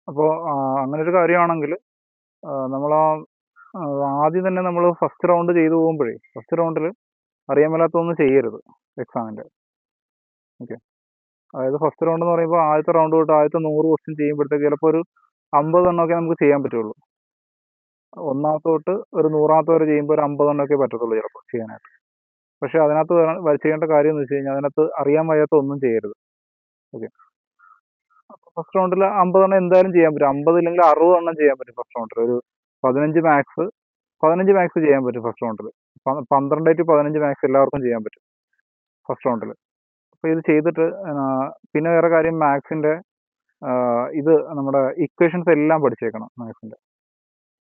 അപ്പോൾ അങ്ങനെ ഒരു കാര്യമാണെങ്കിൽ നമ്മൾ ആദ്യം തന്നെ നമ്മൾ ഫസ്റ്റ് റൗണ്ട് ചെയ്തു പോകുമ്പോഴേ ഫസ്റ്റ് റൗണ്ടിൽ അറിയാൻ മേലാത്തൊന്നും ചെയ്യരുത് എക്സാമിൻ്റെ. ഓക്കെ, അതായത് ഫസ്റ്റ് റൗണ്ട് എന്ന് പറയുമ്പോൾ ആദ്യത്തെ റൗണ്ട് തൊട്ട് ആദ്യത്തെ 100 ക്വസ്റ്റ്യൻ ചെയ്യുമ്പോഴത്തേക്ക് ചിലപ്പോൾ ഒരു 50 എണ്ണമൊക്കെ നമുക്ക് ചെയ്യാൻ പറ്റുള്ളൂ. ഒന്നാമത്തെ തൊട്ട് ഒരു 100ാമത്തെ വരെ ചെയ്യുമ്പോൾ ഒരു 50 എണ്ണമൊക്കെ പറ്റത്തുള്ളൂ ചിലപ്പോൾ ചെയ്യാനായിട്ട്. പക്ഷേ അതിനകത്ത് ചെയ്യേണ്ട കാര്യം എന്ന് വെച്ച് കഴിഞ്ഞാൽ അതിനകത്ത് അറിയാൻ വയ്യാത്ത ഒന്നും ചെയ്യരുത്. ഓക്കെ, ഫസ്റ്റ് റൗണ്ടിൽ 50 എണ്ണം എന്തായാലും ചെയ്യാൻ പറ്റും. 50 ഇല്ലെങ്കിൽ 60 എണ്ണം ചെയ്യാൻ പറ്റും ഫസ്റ്റ് റൗണ്ടിൽ. ഒരു 15 മാത്സ് ചെയ്യാൻ പറ്റും ഫസ്റ്റ് റൗണ്ടിൽ. 12 ടു 15 മാത്സ് എല്ലാവർക്കും ചെയ്യാൻ പറ്റും ഫസ്റ്റ് റൗണ്ടിൽ. അപ്പോൾ ഇത് ചെയ്തിട്ട് പിന്നെ വേറെ കാര്യം മാത്സിൻ്റെ ഇത് നമ്മുടെ ഇക്വേഷൻസ് എല്ലാം പഠിച്ചേക്കണം. മാത്സിൻ്റെ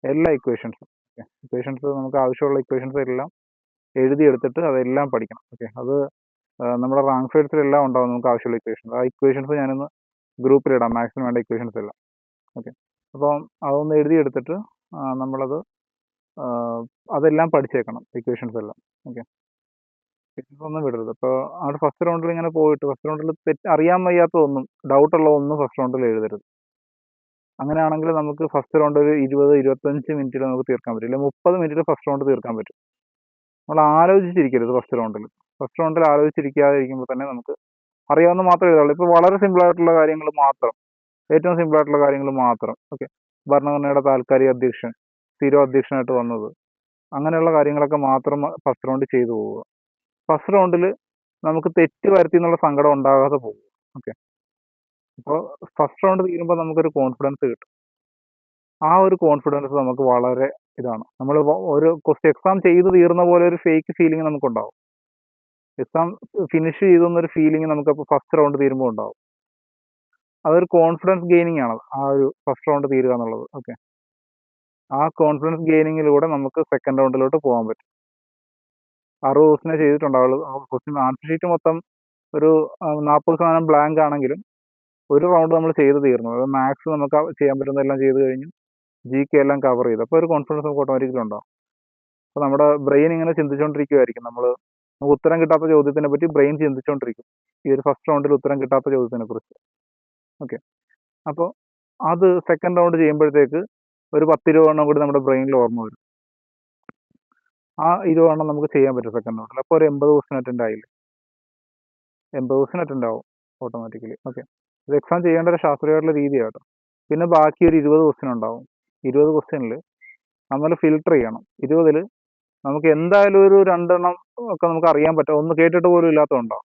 എല്ലാ ഇക്വേഷൻസും. ഓക്കെ, ഇക്വേഷൻസ് നമുക്ക് ആവശ്യമുള്ള ഇക്വേഷൻസ് എല്ലാം എഴുതിയെടുത്തിട്ട് അതെല്ലാം പഠിക്കണം. ഓക്കെ, അത് നമ്മുടെ റാങ്ക് ഫെയർസിലെല്ലാം ഉണ്ടാവും നമുക്ക് ആവശ്യമുള്ള ഇക്വേഷൻസ്. ആ ഇക്വേഷൻസ് ഞാനൊന്ന് ഗ്രൂപ്പിലിടാം, മാത്സിന് വേണ്ട ഇക്വേഷൻസ് എല്ലാം. ഓക്കെ, അപ്പം അതൊന്ന് എഴുതിയെടുത്തിട്ട് നമ്മളത് അതെല്ലാം പഠിച്ചേക്കണം, ഇക്വേഷൻസ് എല്ലാം. ഓക്കെ, ഒന്നും വിടരുത്. അപ്പോൾ അവിടെ ഫസ്റ്റ് റൗണ്ടിൽ ഇങ്ങനെ പോയിട്ട് ഫസ്റ്റ് റൗണ്ടിൽ അറിയാൻ വയ്യാത്തതൊന്നും ഡൗട്ടുള്ളതൊന്നും ഫസ്റ്റ് റൗണ്ടിൽ എഴുതരുത്. അങ്ങനെയാണെങ്കിൽ നമുക്ക് ഫസ്റ്റ് റൗണ്ട് ഒരു 20-25 മിനിറ്റിൽ നമുക്ക് തീർക്കാൻ പറ്റും, ഇല്ലെങ്കിൽ 30 മിനിറ്റിൽ ഫസ്റ്റ് റൗണ്ട് തീർക്കാൻ പറ്റും. നമ്മൾ ആലോചിച്ചിരിക്കരുത് ഫസ്റ്റ് റൗണ്ടിൽ. ഫസ്റ്റ് റൗണ്ടിൽ ആലോചിച്ചിരിക്കാതെ ഇരിക്കുമ്പോൾ തന്നെ നമുക്ക് അറിയാവുന്ന മാത്രമേ എഴുതാവുള്ളൂ. ഇപ്പോൾ വളരെ സിമ്പിളായിട്ടുള്ള കാര്യങ്ങൾ മാത്രം, ഏറ്റവും സിമ്പിളായിട്ടുള്ള കാര്യങ്ങൾ മാത്രം. ഓക്കെ, ഭരണഘടനയുടെ താൽക്കാലിക അധ്യക്ഷൻ, സ്ഥിരം അധ്യക്ഷനായിട്ട് വന്നത്, അങ്ങനെയുള്ള കാര്യങ്ങളൊക്കെ മാത്രം ഫസ്റ്റ് റൗണ്ട് ചെയ്തു പോവുക. ഫസ്റ്റ് റൗണ്ടിൽ നമുക്ക് തെറ്റ് വരുത്തി എന്നുള്ള സങ്കടം ഉണ്ടാകാതെ പോകും. ഓക്കെ, അപ്പോൾ ഫസ്റ്റ് റൗണ്ട് തീരുമ്പോൾ നമുക്കൊരു കോൺഫിഡൻസ് കിട്ടും. ആ ഒരു കോൺഫിഡൻസ് നമുക്ക് വളരെ ഇതാണ്. നമ്മൾ ഒരു എക്സാം ചെയ്ത് തീർന്ന പോലെ ഒരു ഫേക്ക് ഫീലിംഗ് നമുക്കുണ്ടാവും. എക്സാം ഫിനിഷ് ചെയ്തെന്നൊരു ഫീലിംഗ് നമുക്കപ്പോൾ ഫസ്റ്റ് റൗണ്ട് തീരുമ്പോൾ ഉണ്ടാവും. അതൊരു കോൺഫിഡൻസ് ഗെയിനിങ് ആണ് ആ ഒരു ഫസ്റ്റ് റൗണ്ട് തീരുക എന്നുള്ളത്. ഓക്കെ, ആ കോൺഫിഡൻസ് ഗെയിനിങ്ങിലൂടെ നമുക്ക് സെക്കൻഡ് റൗണ്ടിലോട്ട് പോകാൻ പറ്റും. 60 ക്വസ്റ്റിനെ ചെയ്തിട്ടുണ്ടാവുള്ളൂ. ക്വസ്റ്റ്യൻ ആൻസർ ഷീറ്റ് മൊത്തം ഒരു 40% ബ്ലാങ്ക് ആണെങ്കിലും ഒരു റൗണ്ട് നമ്മൾ ചെയ്ത് തീർന്നു. അത് മാത്സ് നമുക്ക് ചെയ്യാൻ പറ്റുന്നതെല്ലാം ചെയ്ത് കഴിഞ്ഞു, GK എല്ലാം കവർ ചെയ്തു. അപ്പോൾ ഒരു കോൺഫിഡൻസ് നമുക്ക് ഓട്ടോമാറ്റിക്കലി ഉണ്ടാവും. അപ്പോൾ നമ്മുടെ ബ്രെയിൻ ഇങ്ങനെ ചിന്തിച്ചുകൊണ്ടിരിക്കുമായിരിക്കും. നമുക്ക് ഉത്തരം കിട്ടാത്ത ചോദ്യത്തിനെ പറ്റി ബ്രെയിൻ ചിന്തിച്ചുകൊണ്ടിരിക്കും, ഈ ഒരു ഫസ്റ്റ് റൗണ്ടിൽ ഉത്തരം കിട്ടാത്ത ചോദ്യത്തിനെ കുറിച്ച്. ഓക്കെ, അപ്പോൾ അത് സെക്കൻഡ് റൗണ്ട് ചെയ്യുമ്പോഴത്തേക്ക് ഒരു 10-20 എണ്ണം കൂടി നമ്മുടെ ബ്രെയിനിൽ ഓർമ്മ വരും. ആ 20 എണ്ണം നമുക്ക് ചെയ്യാൻ പറ്റും സെക്കൻഡ് റൗണ്ടിൽ. അപ്പോൾ ഒരു 80 ക്വസ്റ്റ്യൻ അറ്റൻഡ് ആയില്ലേ, 80 ക്വസ്റ്റ്യൻ അറ്റൻഡ് ആവും ഓട്ടോമാറ്റിക്കലി. ഓക്കെ, ഇത് എക്സാം ചെയ്യേണ്ട ഒരു ശാസ്ത്രീയമായിട്ടുള്ള രീതിയാണ് കേട്ടോ. പിന്നെ ബാക്കി ഒരു 20 ക്വസ്റ്റ്യൻ ഉണ്ടാവും. 20 ക്വസ്റ്റ്യനിൽ നമ്മൾ ഫിൽട്ടർ ചെയ്യണം. 20ൽ നമുക്ക് എന്തായാലും ഒരു 2 എണ്ണം ഒക്കെ നമുക്ക് അറിയാൻ പറ്റും, ഒന്ന് കേട്ടിട്ട് പോലും ഇല്ലാത്തതുണ്ടാവും.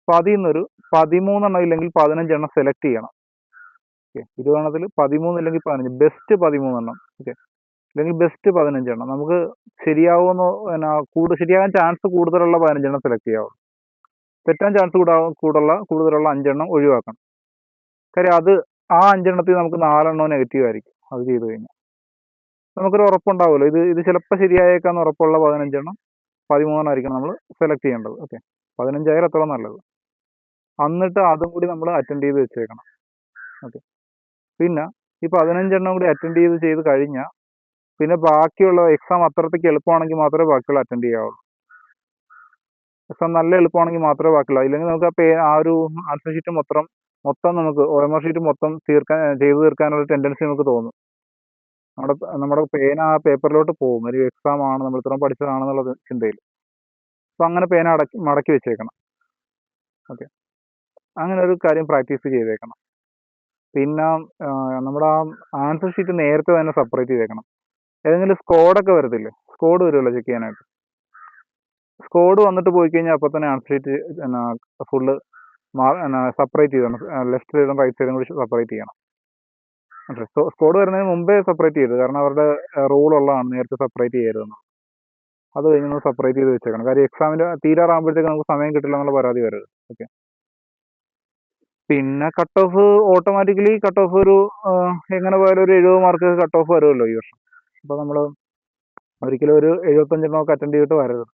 അപ്പോൾ അതിൽ നിന്നൊരു 13 എണ്ണം ഇല്ലെങ്കിൽ 15 എണ്ണം സെലക്ട് ചെയ്യണം. ഓക്കെ, 20 എണ്ണത്തിൽ 13 ഇല്ലെങ്കിൽ 15, ബെസ്റ്റ് 13 എണ്ണം. ഓക്കെ, അല്ലെങ്കിൽ ബെസ്റ്റ് 15 എണ്ണം. നമുക്ക് ശരിയാവുമെന്നോ ശരിയാകാൻ ചാൻസ് കൂടുതലുള്ള 15 എണ്ണം സെലക്ട് ചെയ്യാവും. തെറ്റാൻ ചാൻസ് കൂടുതലുള്ള 5 എണ്ണം ഒഴിവാക്കണം. കാര്യം അത് ആ 5 എണ്ണത്തിൽ നമുക്ക് 4 എണ്ണവും നെഗറ്റീവ് ആയിരിക്കും അത് ചെയ്ത് കഴിഞ്ഞാൽ. നമുക്കൊരു ഉറപ്പുണ്ടാവുമല്ലോ, ഇത് ചിലപ്പോൾ ശരിയായേക്കാന്ന് ഉറപ്പുള്ള 15 എണ്ണം, 13 ആയിരിക്കണം നമ്മൾ സെലക്ട് ചെയ്യേണ്ടത്. ഓക്കെ, 15 അത്ര നല്ലത്. എന്നിട്ട് അതും കൂടി നമ്മൾ അറ്റൻഡ് ചെയ്ത് വെച്ചേക്കണം. ഓക്കെ, പിന്നെ ഈ 15 എണ്ണം കൂടി അറ്റൻഡ് ചെയ്ത് കഴിഞ്ഞാൽ പിന്നെ ബാക്കിയുള്ള എക്സാം അത്രത്തേക്ക് എളുപ്പമാണെങ്കിൽ മാത്രമേ ബാക്കിയുള്ള അറ്റൻഡ് ചെയ്യാവുള്ളൂ. എക്സാം നല്ല എളുപ്പമാണെങ്കിൽ മാത്രമേ ബാക്കിയുള്ളൂ. ഇല്ലെങ്കിൽ നമുക്ക് ആ ഒരു ആൻസർ ഷീറ്റ് മൊത്തം നമുക്ക് OMR ഷീറ്റ് മൊത്തം ചെയ്തു തീർക്കാനുള്ള ടെൻഡൻസി നമുക്ക് തോന്നും. നമ്മുടെ പേന ആ പേപ്പറിലോട്ട് പോകും, ഒരു എക്സാം ആണ്, നമ്മൾ ഇത്രയും പഠിച്ചതാണെന്നുള്ള ചിന്തയിൽ. അപ്പോൾ അങ്ങനെ പേന മടക്കി വെച്ചേക്കണം. ഓക്കെ, അങ്ങനെ ഒരു കാര്യം പ്രാക്ടീസ് ചെയ്തേക്കണം. പിന്നെ നമ്മുടെ ആ ആൻസർ ഷീറ്റ് നേരത്തെ തന്നെ സെപ്പറേറ്റ് ചെയ്തേക്കണം. ഏതെങ്കിലും സ്കോഡൊക്കെ വരത്തില്ലേ, സ്കോഡ് വരുമല്ലോ ചെക്ക് ചെയ്യാനായിട്ട്. സ്കോഡ് വന്നിട്ട് പോയി കഴിഞ്ഞാൽ അപ്പോൾ തന്നെ ആൻസർ ഷീറ്റ് ഫുള്ള് സെപ്പറേറ്റ് ചെയ്യണം. ലെഫ്റ്റ് സൈഡും റൈറ്റ് സൈഡും കൂടി സെപ്പറേറ്റ് ചെയ്യണം. ഓക്കെ, സ്കോഡ് വരുന്നതിന് മുമ്പേ സെപ്പറേറ്റ് ചെയ്യരുത്, കാരണം അവരുടെ റൂളുള്ളതാണ് നേരത്തെ സെപ്പറേറ്റ് ചെയ്യരുതെന്ന്. അത് കഴിഞ്ഞ് നമ്മൾ സെപ്പറേറ്റ് ചെയ്ത് വെച്ചേക്കണം. കാര്യം എക്സാമിൻ്റെ തീരാറാകുമ്പോഴത്തേക്ക് നമുക്ക് സമയം കിട്ടില്ല എന്നുള്ള പരാതി വരരുത്. ഓക്കെ, പിന്നെ കട്ട് ഓഫ് ഓട്ടോമാറ്റിക്കലി ഒരു എങ്ങനെ പോയാലും ഒരു 70 മാർക്ക് കട്ട് ഓഫ് വരുമല്ലോ ഈ വർഷം. അപ്പോൾ നമ്മൾ ഒരിക്കലും ഒരു 75 എണ്ണമൊക്കെ അറ്റൻഡ് ചെയ്തിട്ട് വരരുത്.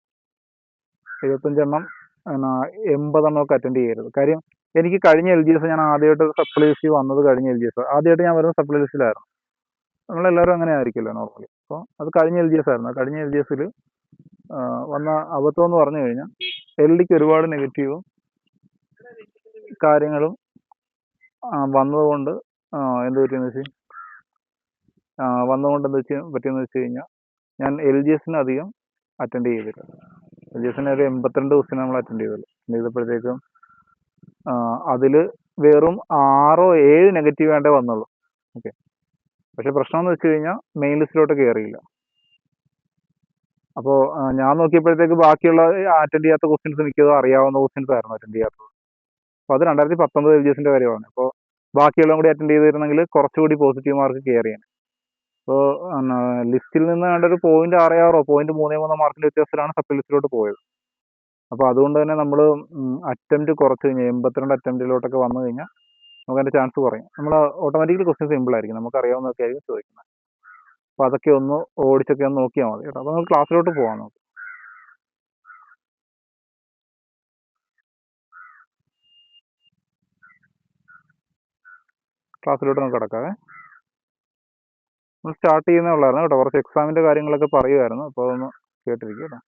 75 എണ്ണം 80 എണ്ണമൊക്കെ അറ്റൻഡ് ചെയ്യരുത്. കാര്യം എനിക്ക് കഴിഞ്ഞ LGS ഞാൻ ആദ്യമായിട്ട് സപ്ലൈ ലിസ്റ്റ് വന്നത് കഴിഞ്ഞ LGS ആദ്യമായിട്ട് ഞാൻ വരുന്ന സപ്ലൈ ലിസ്റ്റിലായിരുന്നു. നമ്മളെല്ലാവരും അങ്ങനെ ആയിരിക്കില്ല നോർമലി. അപ്പോൾ അത് കഴിഞ്ഞ LGS ആയിരുന്നു. കഴിഞ്ഞ LGSൽ വന്ന അബദ്ധം എന്ന് പറഞ്ഞു കഴിഞ്ഞാൽ LDക്ക് ഒരുപാട് നെഗറ്റീവും കാര്യങ്ങളും വന്നതുകൊണ്ട് എന്ത് പറ്റിയെന്ന് വെച്ച് വന്നുകൊണ്ട് എന്ത് പറ്റിയെന്ന് വെച്ച് കഴിഞ്ഞാൽ ഞാൻ എൽ ജി എസിന് അധികം അറ്റൻഡ് ചെയ്തില്ല. എൽ ജി എസിന് ഒരു 82 ക്വസ്റ്റ്യൻ നമ്മൾ അറ്റൻഡ് ചെയ്തപ്പോഴത്തേക്കും അതിൽ വെറും 6-7 നെഗറ്റീവ് വേണ്ടേ വന്നുള്ളൂ. ഓക്കെ, പക്ഷെ പ്രശ്നം എന്ന് വെച്ച് കഴിഞ്ഞാൽ മെയിൻ ലിസ്റ്റിലോട്ട് കയറിയില്ല. അപ്പോൾ ഞാൻ നോക്കിയപ്പോഴത്തേക്ക് ബാക്കിയുള്ള അറ്റൻഡ് ചെയ്യാത്ത ക്വസ്റ്റ്യൻസ് മിക്കതും അറിയാവുന്ന ക്വസ്റ്റ്യൻസ് ആയിരുന്നു അറ്റൻഡ് ചെയ്യാത്തത്. അപ്പോൾ അത് 2019 എൽ ജി എസിൻ്റെ കാര്യമാണ്. അപ്പോൾ ബാക്കിയെല്ലാം കൂടി അറ്റൻഡ് ചെയ്തിരുന്നെങ്കിൽ കുറച്ചുകൂടി പോസിറ്റീവ് മാർക്ക് കയറിയാണ്. അപ്പോൾ ലിസ്റ്റിൽ നിന്ന് വേണ്ട ഒരു 0.66 0.33 മാർക്കിൻ്റെ വ്യത്യാസത്തിലാണ് സപ്ലി ലിസ്റ്റിലോട്ട് പോയത്. അപ്പോൾ അതുകൊണ്ട് തന്നെ നമ്മൾ അറ്റംപ്റ്റ് കുറച്ച് കഴിഞ്ഞാൽ 82 അറ്റംപ്റ്റിലോട്ടൊക്കെ വന്നു കഴിഞ്ഞാൽ നമുക്ക് അതിൻ്റെ ചാൻസ് കുറയും. നമ്മൾ ഓട്ടോമാറ്റിക്കലി ക്വസ്റ്റ്യൻ സിമ്പിൾ ആയിരിക്കും, നമുക്ക് അറിയാവുന്നതൊക്കെ ആയിരിക്കും ചോദിക്കുന്നത്. അപ്പോൾ അതൊക്കെ ഒന്ന് ഓടിച്ചൊക്കെ ഒന്ന് നോക്കിയാൽ മതി കേട്ടോ. അപ്പോൾ നമുക്ക് ക്ലാസ്സിലോട്ട് പോകാം. നമുക്ക് ക്ലാസ്സിലോട്ട് നമുക്ക് കിടക്കാവേ. നമ്മൾ സ്റ്റാർട്ട് ചെയ്യുന്നേ ഉള്ളായിരുന്നു കേട്ടോ. കുറച്ച് എക്സാമിൻ്റെ കാര്യങ്ങളൊക്കെ പറയുമായിരുന്നു, അപ്പോൾ അതൊന്ന് കേട്ടിരിക്കും കേട്ടോ.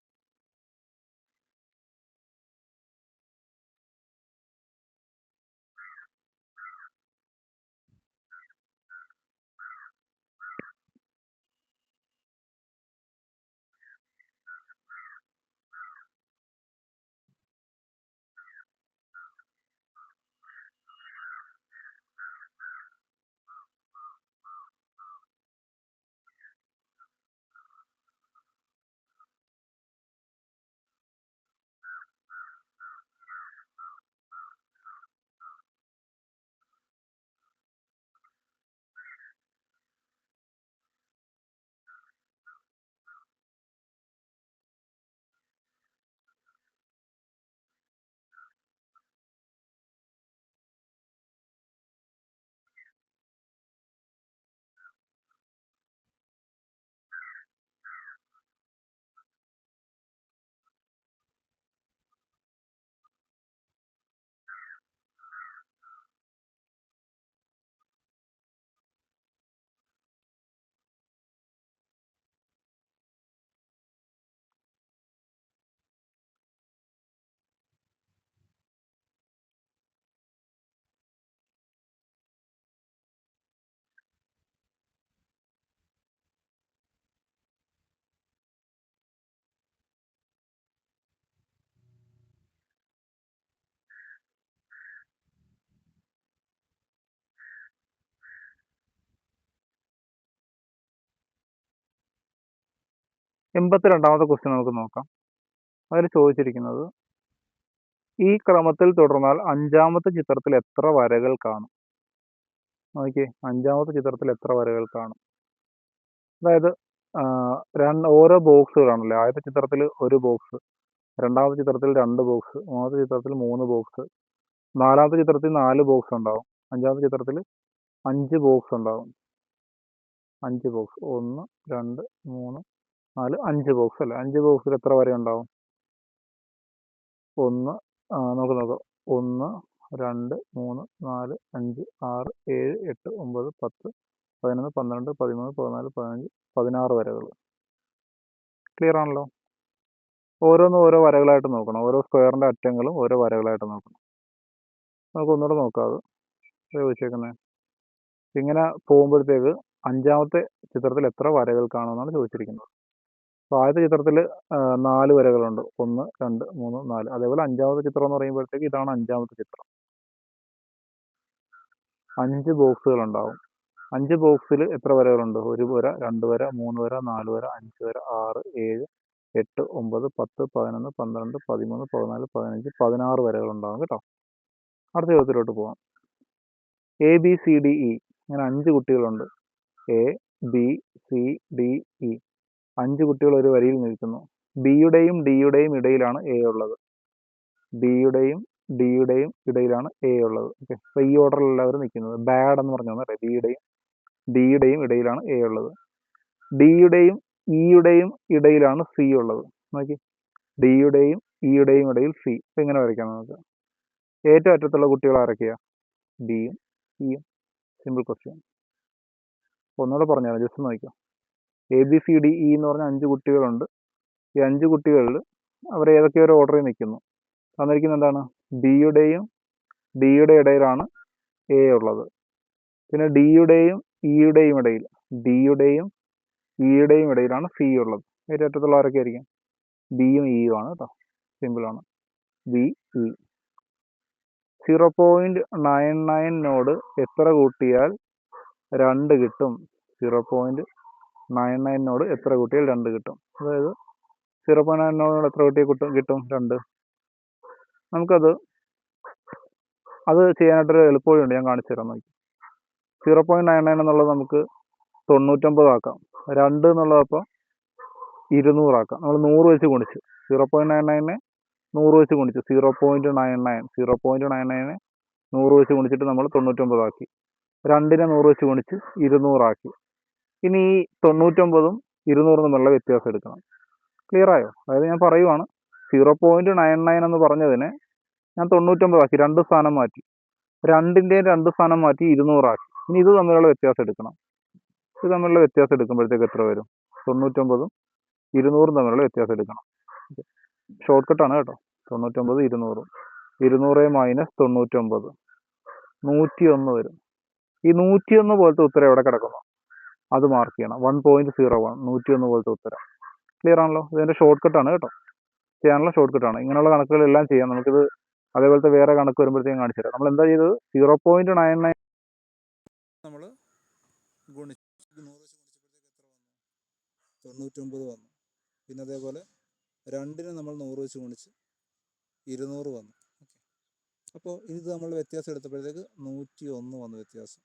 എൺപത്തിരണ്ടാമത്തെ ക്വസ്റ്റ്യൻ നമുക്ക് നോക്കാം. അതിൽ ചോദിച്ചിരിക്കുന്നത്, ഈ ക്രമത്തിൽ തുടർന്നാൽ അഞ്ചാമത്തെ ചിത്രത്തിൽ എത്ര വരകൾ കാണും? നോക്കിയേ, അഞ്ചാമത്തെ ചിത്രത്തിൽ എത്ര വരകൾ കാണും? അതായത് ഓരോ ബോക്സുകളാണല്ലേ. ആദ്യത്തെ ചിത്രത്തിൽ ഒരു ബോക്സ്, രണ്ടാമത്തെ ചിത്രത്തിൽ 2 ബോക്സ്, മൂന്നാമത്തെ ചിത്രത്തിൽ 3 ബോക്സ്, നാലാമത്തെ ചിത്രത്തിൽ 4 ബോക്സ് ഉണ്ടാവും, അഞ്ചാമത്തെ ചിത്രത്തിൽ 5 ബോക്സ് ഉണ്ടാവും. 5 ബോക്സ്, 1 2 3 4 5 ബോക്സ് അല്ലേ. 5 ബോക്സിൽ എത്ര വര ഉണ്ടാവും? നമുക്ക് നോക്കാം. 1 2 3 4 5 6 7 8 9 10 11 12 13 14 15 16 വരകൾ. ക്ലിയർ ആണല്ലോ. ഓരോന്നും ഓരോ വരകളായിട്ട് നോക്കണം. ഓരോ സ്ക്വയറിൻ്റെ അറ്റങ്ങളും ഓരോ വരകളായിട്ട് നോക്കണം. നമുക്ക് ഒന്നുകൂടെ നോക്കാം അത് ചോദിച്ചേക്കുന്നത്. ഇങ്ങനെ പോകുമ്പോഴത്തേക്ക് അഞ്ചാമത്തെ ചിത്രത്തിൽ എത്ര വരകൾ കാണുമെന്നാണ് ചോദിച്ചിരിക്കുന്നത്. അപ്പോൾ ആദ്യത്തെ ചിത്രത്തിൽ 4 വരകളുണ്ട്. 1 2 3 4. അതേപോലെ അഞ്ചാമത്തെ ചിത്രം എന്ന് പറയുമ്പോഴത്തേക്ക് ഇതാണ് അഞ്ചാമത്തെ ചിത്രം. 5 ബോക്സുകൾ ഉണ്ടാവും. 5 ബോക്സിൽ എത്ര വരകളുണ്ട്? 1 വര, 2 വര, 3 വര, 4 വര, 5 വര, 6 7 8 9 10 11 12 13 14 15 16 വരകളുണ്ടാവും കേട്ടോ. അടുത്ത ചോദ്യത്തിലോട്ട് പോകാം. A B C D E ഇങ്ങനെ 5 കുട്ടികളുണ്ട്. A B C D E 5 കുട്ടികൾ ഒരു വരിയിൽ നിൽക്കുന്നു. ബിയുടെയും ഡിയുടെയും ഇടയിലാണ് എ ഉള്ളത്. ബിയുടെയും ഡിയുടെയും ഇടയിലാണ് എ ഉള്ളത്. ഓക്കെ, അപ്പോൾ ഈ ഓർഡറിലല്ല അവർ നിൽക്കുന്നത്. ബാഡ് എന്ന് പറഞ്ഞു തന്നെ ബിയുടെയും ഡിയുടെയും ഇടയിലാണ് എ ഉള്ളത്. ഡിയുടെയും ഇയുടെയും ഇടയിലാണ് സി ഉള്ളത്. നോക്കി, ഡിയുടെയും ഇയുടെയും ഇടയിൽ സി. അപ്പോൾ ഇങ്ങനെ വരയ്ക്കാം നമുക്ക്. ഏറ്റവും അറ്റത്തുള്ള കുട്ടികൾ ആരൊക്കെയാണ്? ഡിയും ഇയും. Simple question. ഒന്നുകൂടെ പറഞ്ഞാൽ ജസ്റ്റ് നോക്കിയോ. A B C D E എന്ന് പറഞ്ഞാൽ 5 കുട്ടികളുണ്ട്. ഈ 5 കുട്ടികളിൽ അവർ ഏതൊക്കെ ഒരു ഓർഡറിൽ നിൽക്കുന്നു. തന്നിരിക്കുന്നത് എന്താണ്? ബിയുടെയും ഡിയുടെ ഇടയിലാണ് എ ഉള്ളത്. പിന്നെ ഡിയുടെയും ഇയുടെയും ഇടയിൽ, ഡിയുടെയും ഇയുടെയും ഇടയിലാണ് സി ഉള്ളത്. ഏറ്റവും അറ്റത്തുള്ള ആരൊക്കെ ആയിരിക്കും? ബിയും ഇയും ആണ് കേട്ടോ, സിമ്പിളാണ്. B E. 0.99 എത്ര കൂട്ടിയാൽ 2 കിട്ടും? 0.99 എത്ര കൂട്ടിയാൽ 2 കിട്ടും? അതായത് 0.99 എത്ര കൂട്ടിയാൽ കിട്ടും 2? നമുക്കത് ചെയ്യാനായിട്ടൊരു എളുപ്പവഴിയുണ്ട്, ഞാൻ കാണിച്ചു തരാം. നോക്കി, 0.99 എന്നുള്ളത് നമുക്ക് 99 ആക്കാം. 2 എന്നുള്ളത് അപ്പോൾ 200 ആക്കാം. നമ്മൾ 100 വെച്ച് ഗുണിച്ച് 0.99 100 വെച്ച് ഗുണിച്ചു. 0.99 100 വെച്ച് ഗുണിച്ചിട്ട് നമ്മൾ 99 ആക്കി. 2നെ 100 വെച്ച് ഗുണിച്ച് 200 ആക്കി. ഇനി ഈ 99ഉം 200 തമ്മിലുള്ള വ്യത്യാസം എടുക്കണം. ക്ലിയർ ആയോ? അതായത് ഞാൻ പറയുവാണ്, 0.99 എന്ന് പറഞ്ഞതിനെ ഞാൻ 99 ആക്കി, 2 സ്ഥാനം മാറ്റി. 2ൻ്റെയും 2 സ്ഥാനം മാറ്റി 200 ആക്കി. ഇനി ഇത് തമ്മിലുള്ള വ്യത്യാസം എടുക്കണം. ഇത് തമ്മിലുള്ള വ്യത്യാസം എടുക്കുമ്പോഴത്തേക്ക് എത്ര വരും? 99ഉം 200 തമ്മിലുള്ള വ്യത്യാസം എടുക്കണം. ഷോർട്ട് കട്ടാണ് കേട്ടോ. 99 200, 200 മൈനസ് 99 101 വരും. ഈ 101 പോലത്തെ ഉത്തരം എവിടെ കിടക്കുന്നു? അത് മാർക്ക് ചെയ്യണം. 1.01 101 പോലത്തെ ഉത്തരം. ക്ലിയർ ആണല്ലോ? ഇതിൻ്റെ ഷോർട്ട് കട്ടാണ് കേട്ടോ, ചെയ്യാനുള്ള ഷോർട്ട് കട്ടാണ്. ഇങ്ങനെയുള്ള കണക്കുകളെല്ലാം ചെയ്യാം. നമുക്കിത് അതേപോലത്തെ വേറെ കണക്ക് വരുമ്പോഴത്തേക്കും കാണിച്ചു തരാം. നമ്മൾ എന്താ ചെയ്തത്? 0.99 നമ്മൾ ഗുണിച്ചു. 100 വെച്ച് ഗുണിച്ചപ്പോഴത്തേക്ക് എത്ര വന്നു? 99 വന്നു. പിന്നെ അതേപോലെ 2നെ നമ്മൾ 100 വെച്ച് ഗുണിച്ച് 200 വന്നു. ഓക്കെ, അപ്പോൾ ഇത് നമ്മൾ വ്യത്യാസം എടുത്തപ്പോഴത്തേക്ക് 101 വന്നു വ്യത്യാസം.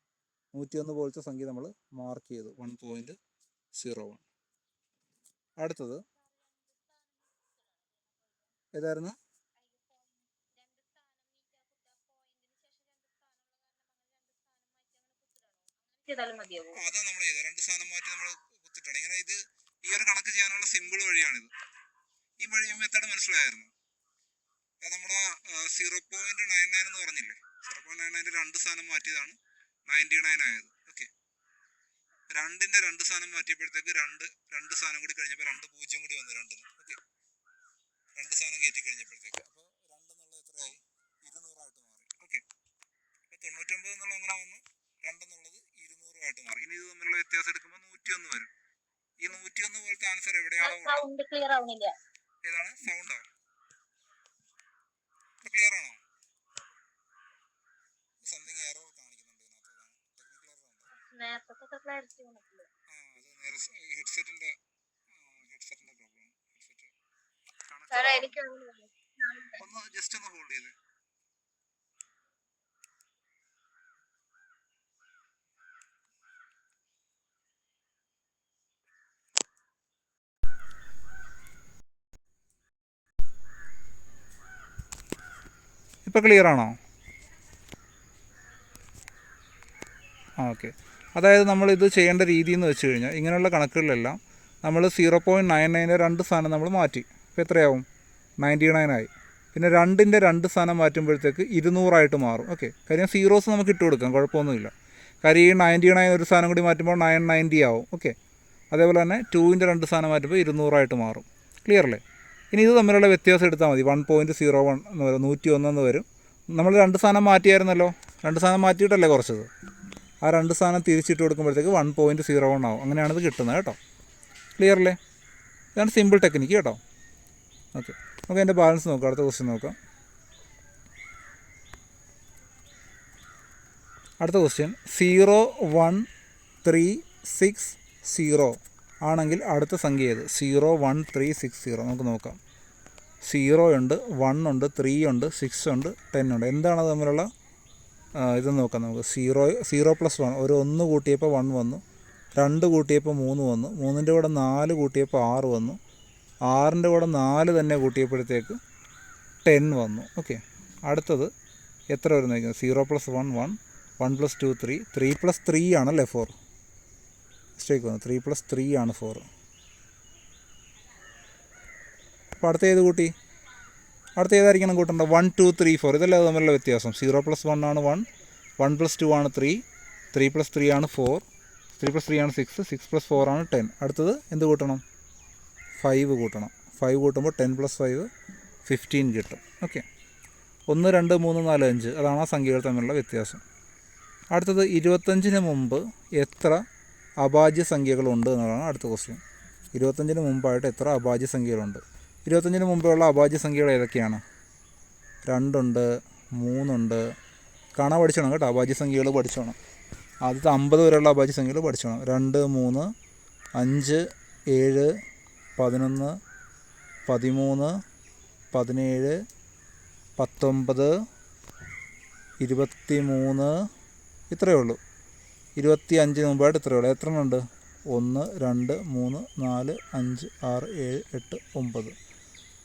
101 പോലത്തെ സംഖ്യ നമ്മൾ മാർക്ക് ചെയ്തു, 1.01. അടുത്തത് ഏതായിരുന്നു? അതാ നമ്മൾ ചെയ്തത്, 2 സ്ഥാനം മാറ്റി നമ്മൾ കുത്തിട്ടാണ്. ഇങ്ങനെ ഇത് ഈ ഒരു കണക്ക് ചെയ്യാനുള്ള സിമ്പിൾ വഴിയാണിത്. ഈ വഴി മെത്തേഡ് മനസ്സിലായിരുന്നു? നമ്മുടെ 0.99 എന്ന് പറഞ്ഞില്ലേ, 0.99 2 സ്ഥാനം മാറ്റിയതാണ് 99 ആയത്. ഓക്കെ, 2ൻ്റെ 2 സ്ഥാനം മാറ്റിയപ്പോഴത്തേക്ക് 2 സ്ഥാനം കൂടി കഴിഞ്ഞപ്പോൾ 2 0 കൂടി വന്നു 2ന്. ഓക്കെ, 2 സ്ഥാനം കയറ്റി കഴിഞ്ഞപ്പോഴത്തേക്ക് അപ്പോൾ 2 എന്നുള്ളത് എത്രയായി? 200 ആയിട്ട് മാറി. ഓക്കെ, അപ്പോൾ 99 എന്നുള്ള അങ്ങനെ വന്നു, 2 എന്നുള്ളത് 200 ആയിട്ട് മാറി. ഇനി ഇത് തമ്മിലുള്ള വ്യത്യാസം എടുക്കുമ്പോൾ 101 വരും. ഈ 101 പോലത്തെ ആൻസർ എവിടെയാണോ? ഏതാണ് സൗണ്ടോ? ക്ലിയർ ആണോ? സംതിങ് എറർ കാണിക്കുന്നുണ്ട് ഇതിനകത്ത്. ഹെഡ്സെറ്റിന്റെ പ്രോബ്ലം. ഒന്ന് ജസ്റ്റ് ഒന്ന് ഹോൾഡ് ചെയ്ത്. ഇപ്പോൾ ക്ലിയർ ആണോ? ഓക്കെ, അതായത് നമ്മളിത് ചെയ്യേണ്ട രീതി എന്ന് വെച്ച് കഴിഞ്ഞാൽ, ഇങ്ങനെയുള്ള കണക്കുകളിലെല്ലാം നമ്മൾ 0.99 2 സ്ഥാനം നമ്മൾ മാറ്റി. ഇപ്പോൾ എത്രയാവും? 99 ആയി. പിന്നെ 2ൻ്റെ 2 സ്ഥാനം മാറ്റുമ്പോഴത്തേക്ക് 200 ആയിട്ട് മാറും. ഓക്കെ, കാര്യം സീറോസ് നമുക്ക് ഇട്ട് കൊടുക്കാം, കുഴപ്പമൊന്നുമില്ല. കാര്യം ഈ 99 ഒരു സ്ഥാനം കൂടി മാറ്റുമ്പോൾ 990 ആവും. ഓക്കെ, അതേപോലെ തന്നെ 2ൻ്റെ 2 സ്ഥാനം മാറ്റുമ്പോൾ 200 ആയിട്ട് മാറും. ക്ലിയർ അല്ലേ? ഇനി ഇത് തമ്മിലുള്ള വ്യത്യാസം എടുത്താൽ മതി. 1.01 എന്ന് വരും, 101 എന്ന് വരും. നമ്മൾ 2 സ്ഥാനം മാറ്റിയായിരുന്നല്ലോ, 2 സ്ഥാനം മാറ്റിയിട്ടല്ലേ കുറച്ചത്. ആ 2 സ്ഥാനം തിരിച്ചിട്ട് കൊടുക്കുമ്പോഴത്തേക്ക് 1.01 ആവും. അങ്ങനെയാണിത് കിട്ടുന്നത് കേട്ടോ. ക്ലിയർ അല്ലേ? ഇതാണ് സിമ്പിൾ ടെക്നിക്ക് കേട്ടോ. ഓക്കെ, നമുക്ക് അതിൻ്റെ ബാലൻസ് നോക്കാം. അടുത്ത ക്വസ്റ്റ്യൻ നോക്കാം. അടുത്ത ക്വസ്റ്റ്യൻ 01360 ആണെങ്കിൽ അടുത്ത സംഖ്യ ഏത്? 01360 നമുക്ക് നോക്കാം. 0 ഉണ്ട്, 1 ഉണ്ട്, 3 ഉണ്ട്, 6 ഉണ്ട്, 10 ഉണ്ട്. എന്താണത് തമ്മിലുള്ള ഇതെന്ന് നോക്കാം നമുക്ക്. 0 + 1 ഒരു 1 കൂട്ടിയപ്പോൾ 1 വന്നു, 2 കൂട്ടിയപ്പോൾ 3 വന്നു, 3ൻ്റെ കൂടെ 4 കൂട്ടിയപ്പോൾ 6 വന്നു, 6ൻ്റെ കൂടെ 4 തന്നെ കൂട്ടിയപ്പോഴത്തേക്ക് 10 വന്നു. ഓക്കെ, അടുത്തത് എത്ര വരുന്നത്? 0 + 1 1, 1 + 2 3, 3 + 3 ആണല്ലേ 4. മിസ്റ്റേക്ക് വന്നു, 3 + 3 ആണ് 4. അപ്പോൾ അടുത്ത ഏത് കൂട്ടി? അടുത്ത ഏതായിരിക്കണം കൂട്ടേണ്ടത്? 1 2 3 4. ഇതല്ലേ അത് തമ്മിലുള്ള വ്യത്യാസം. 0 + 1 ആണ് 1, 1 + 2 ആണ് 3, 3 + 3 ആണ് 4, 3 + 3 ആണ് 6, 6 + 4 ആണ് 10. അടുത്തത് എന്ത് കൂട്ടണം? 5 കൂട്ടണം. 5 കൂട്ടുമ്പോൾ 10 + 5 15 കിട്ടും. ഓക്കെ, 1 2 3 4 5 അതാണ് ആ സംഖ്യകൾ തമ്മിലുള്ള വ്യത്യാസം. അടുത്തത് 25-ന് മുമ്പ് എത്ര അഭാജ്യ സംഖ്യകളുണ്ട് എന്നുള്ളതാണ് അടുത്ത ക്വസ്റ്റ്യൻ. 25-ന് മുമ്പായിട്ട് എത്ര അഭാജ്യ സംഖ്യകളുണ്ട്? 25-ന് മുമ്പുള്ള അഭാജ്യ സംഖ്യകൾ ഏതൊക്കെയാണ്? 2 ഉണ്ട്, 3 ഉണ്ട്. കാണാൻ പഠിച്ചോണം കേട്ടോ, അഭാജ്യ സംഖ്യകൾ പഠിച്ചോണം. ആദ്യത്തെ 50 വരെയുള്ള അഭാജ്യ സംഖ്യകൾ പഠിച്ചോണം. 2, 3, 5, 7, 11, 13, 17, 19, 23, ഇത്രയേ ഉള്ളൂ. 25-ന് മുമ്പായിട്ട് ഇത്രയേ ഉള്ളൂ. എത്ര എണ്ണം ഉണ്ട്? 1, 2, 3, 4, 5, 6, 7, 8, 9.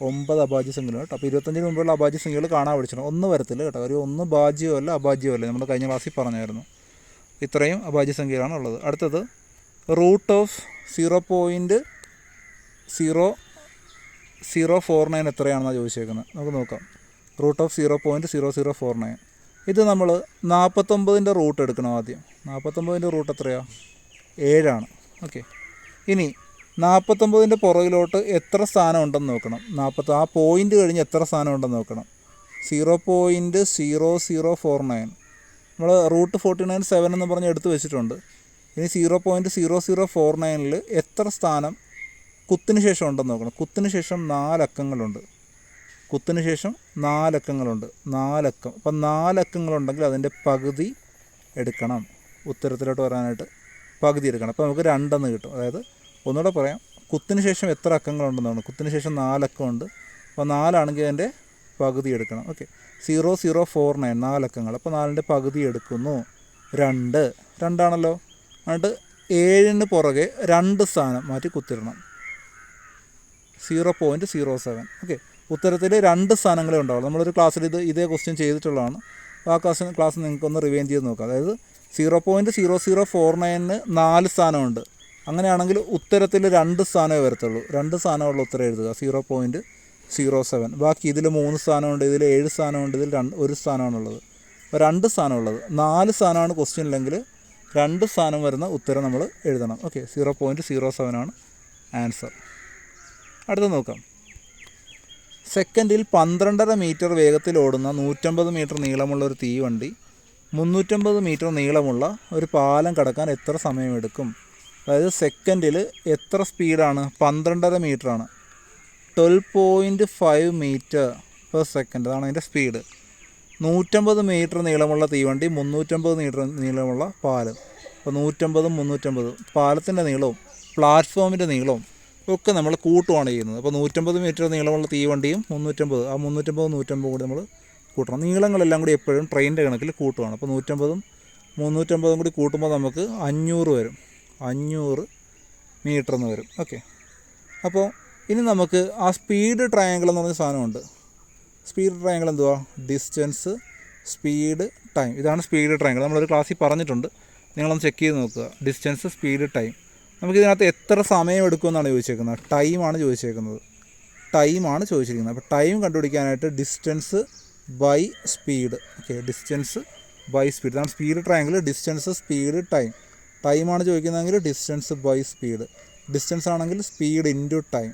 9 അഭാജ്യ സംഖ്യകൾ കേട്ടോ. അപ്പോൾ 25-ന് മുമ്പുള്ള അഭാജ്യ സംഖ്യകൾ കാണാൻ പഠിച്ചണം. 1 വരത്തില്ല കേട്ടോ. ഒരു 1 ഭാജ്യമല്ല അഭാജ്യമല്ല, നമ്മൾ കഴിഞ്ഞ ക്ലാസ്സിൽ പറഞ്ഞായിരുന്നു. ഇത്രയും അഭാജ്യ സംഖ്യകളാണ് ഉള്ളത്. അടുത്തത് റൂട്ട് ഓഫ് 0.0049 എത്രയാണെന്നാണ് ചോദിച്ചേക്കുന്നത്. നമുക്ക് നോക്കാം. Root of 0.0049. ഇത് നമ്മൾ 49-ൻ്റെ റൂട്ട് എടുക്കണം ആദ്യം. 49-ൻ്റെ റൂട്ട് എത്രയാണ്? 7 ആണ്. ഓക്കെ. ഇനി 49-ൻ്റെ പുറകിലോട്ട് എത്ര സ്ഥാനം ഉണ്ടെന്ന് നോക്കണം. ആ പോയിൻ്റ് കഴിഞ്ഞ് എത്ര സ്ഥാനം ഉണ്ടെന്ന് നോക്കണം. 0.0049. നമ്മൾ റൂട്ട് 49(7) എന്ന് പറഞ്ഞ് എടുത്ത് വെച്ചിട്ടുണ്ട്. ഇനി 0.0049-ൽ എത്ര സ്ഥാനം കുത്തിന് ശേഷം ഉണ്ടെന്ന് നോക്കണം. കുത്തിന് ശേഷം 4 അക്കങ്ങളുണ്ട്. കുത്തിന് ശേഷം 4 അക്കങ്ങളുണ്ട്. 4 അക്കം. അപ്പം 4 അക്കങ്ങളുണ്ടെങ്കിൽ അതിൻ്റെ പകുതി എടുക്കണം. ഉത്തരത്തിലോട്ട് വരാനായിട്ട് പകുതി എടുക്കണം. അപ്പോൾ നമുക്ക് 2 കിട്ടും. അതായത് ഒന്നുകൂടെ പറയാം, കുത്തിന് ശേഷം എത്ര അക്കങ്ങളുണ്ടെന്നാണ്. കുത്തിന് ശേഷം 4 അക്കമുണ്ട്. അപ്പോൾ 4 ആണെങ്കിൽ അതിൻ്റെ പകുതി എടുക്കണം. ഓക്കെ. 0049 4 അക്കങ്ങൾ. അപ്പോൾ 4-ൻ്റെ പകുതി എടുക്കുന്നു. 2 ആണല്ലോ. എന്നിട്ട് 7-ന് പുറകെ 2 സ്ഥാനം മാറ്റി കുത്തിടണം. 0.07. ഓക്കെ. ഉത്തരത്തിൽ 2 സ്ഥാനങ്ങളേ ഉണ്ടാവുള്ളൂ. നമ്മളൊരു ക്ലാസ്സിൽ ഇതേ ക്വസ്റ്റ്യൻ ചെയ്തിട്ടുള്ളതാണ്. അപ്പോൾ ആ ക്ലാസ് നിങ്ങൾക്കൊന്ന് റിവൈൻഡ് ചെയ്ത് നോക്കാം. അതായത് 0.0049-ന് 4 സ്ഥാനമുണ്ട്. അങ്ങനെയാണെങ്കിൽ ഉത്തരത്തിൽ 2 സ്ഥാനമേ വരത്തുള്ളൂ. 2 സ്ഥാനമുള്ള ഉത്തരം എഴുതുക. 0.07. ബാക്കി ഇതിൽ 3 സ്ഥാനമുണ്ട്, ഇതിൽ 7 സ്ഥാനമുണ്ട്, ഇതിൽ 1 സ്ഥാനമാണുള്ളത്. അപ്പോൾ 2 സ്ഥാനമുള്ളത്. 4 സ്ഥാനമാണ് ക്വസ്റ്റ്യനിലെങ്കിൽ 2 സ്ഥാനം വരുന്ന ഉത്തരം നമ്മൾ എഴുതണം. ഓക്കെ. 0.07 ആണ് ആൻസർ. അടുത്ത നോക്കാം. സെക്കൻഡിൽ 12.5 മീറ്റർ വേഗത്തിൽ ഓടുന്ന 150 മീറ്റർ നീളമുള്ള ഒരു തീവണ്ടി 350 മീറ്റർ നീളമുള്ള ഒരു പാലം കടക്കാൻ എത്ര സമയമെടുക്കും? അതായത് സെക്കൻഡിൽ എത്ര സ്പീഡാണ്? 12.5 മീറ്ററാണ്. 12.5 മീറ്റർ പെർ സെക്കൻഡ്. അതാണ് അതിൻ്റെ സ്പീഡ്. 150 മീറ്റർ നീളമുള്ള തീവണ്ടി, 350 മീറ്റർ നീളമുള്ള പാലം. അപ്പോൾ 150, 350 പാലത്തിൻ്റെ നീളവും പ്ലാറ്റ്ഫോമിൻ്റെ നീളവും ഒക്കെ നമ്മൾ കൂട്ടുകയാണ് ചെയ്യുന്നത്. അപ്പോൾ 150 മീറ്റർ നീളമുള്ള തീവണ്ടിയും 350, ആ 350 കൂടി നമ്മൾ കൂട്ടണം. നീളങ്ങളെല്ലാം കൂടി എപ്പോഴും ട്രെയിനിൻ്റെ കണക്കിൽ കൂട്ടുകയാണ്. അപ്പോൾ 150, 350 കൂടി കൂട്ടുമ്പോൾ നമുക്ക് 500 വരും. 500 മീറ്റർ എന്ന് വരും. ഓക്കെ. അപ്പോൾ ഇനി നമുക്ക് ആ സ്പീഡ് ട്രയാങ്കിൾ എന്ന് പറഞ്ഞ സാധനമുണ്ട്. സ്പീഡ് ട്രയാങ്കിൾ എന്തുവാ? Distance, speed, time. ഇതാണ് സ്പീഡ് ട്രയാങ്കിൾ. നമ്മളൊരു ക്ലാസ്സിൽ പറഞ്ഞിട്ടുണ്ട്, നിങ്ങളൊന്ന് ചെക്ക് ചെയ്ത് നോക്കുക. Distance, speed, time. നമുക്കിതിനകത്ത് എത്ര സമയം എടുക്കുമെന്നാണ് ചോദിച്ചേക്കുന്നത്. ടൈമാണ് ചോദിച്ചിരിക്കുന്നത്. അപ്പോൾ ടൈം കണ്ടുപിടിക്കാനായിട്ട് distance by speed. Okay. Distance by speed. ഇതാണ് speed triangle. Distance, speed, time. ടൈമാണ് ചോദിക്കുന്നതെങ്കിൽ ഡിസ്റ്റൻസ് ബൈ സ്പീഡ്. ഡിസ്റ്റൻസ് ആണെങ്കിൽ സ്പീഡ് ഇൻറ്റു ടൈം.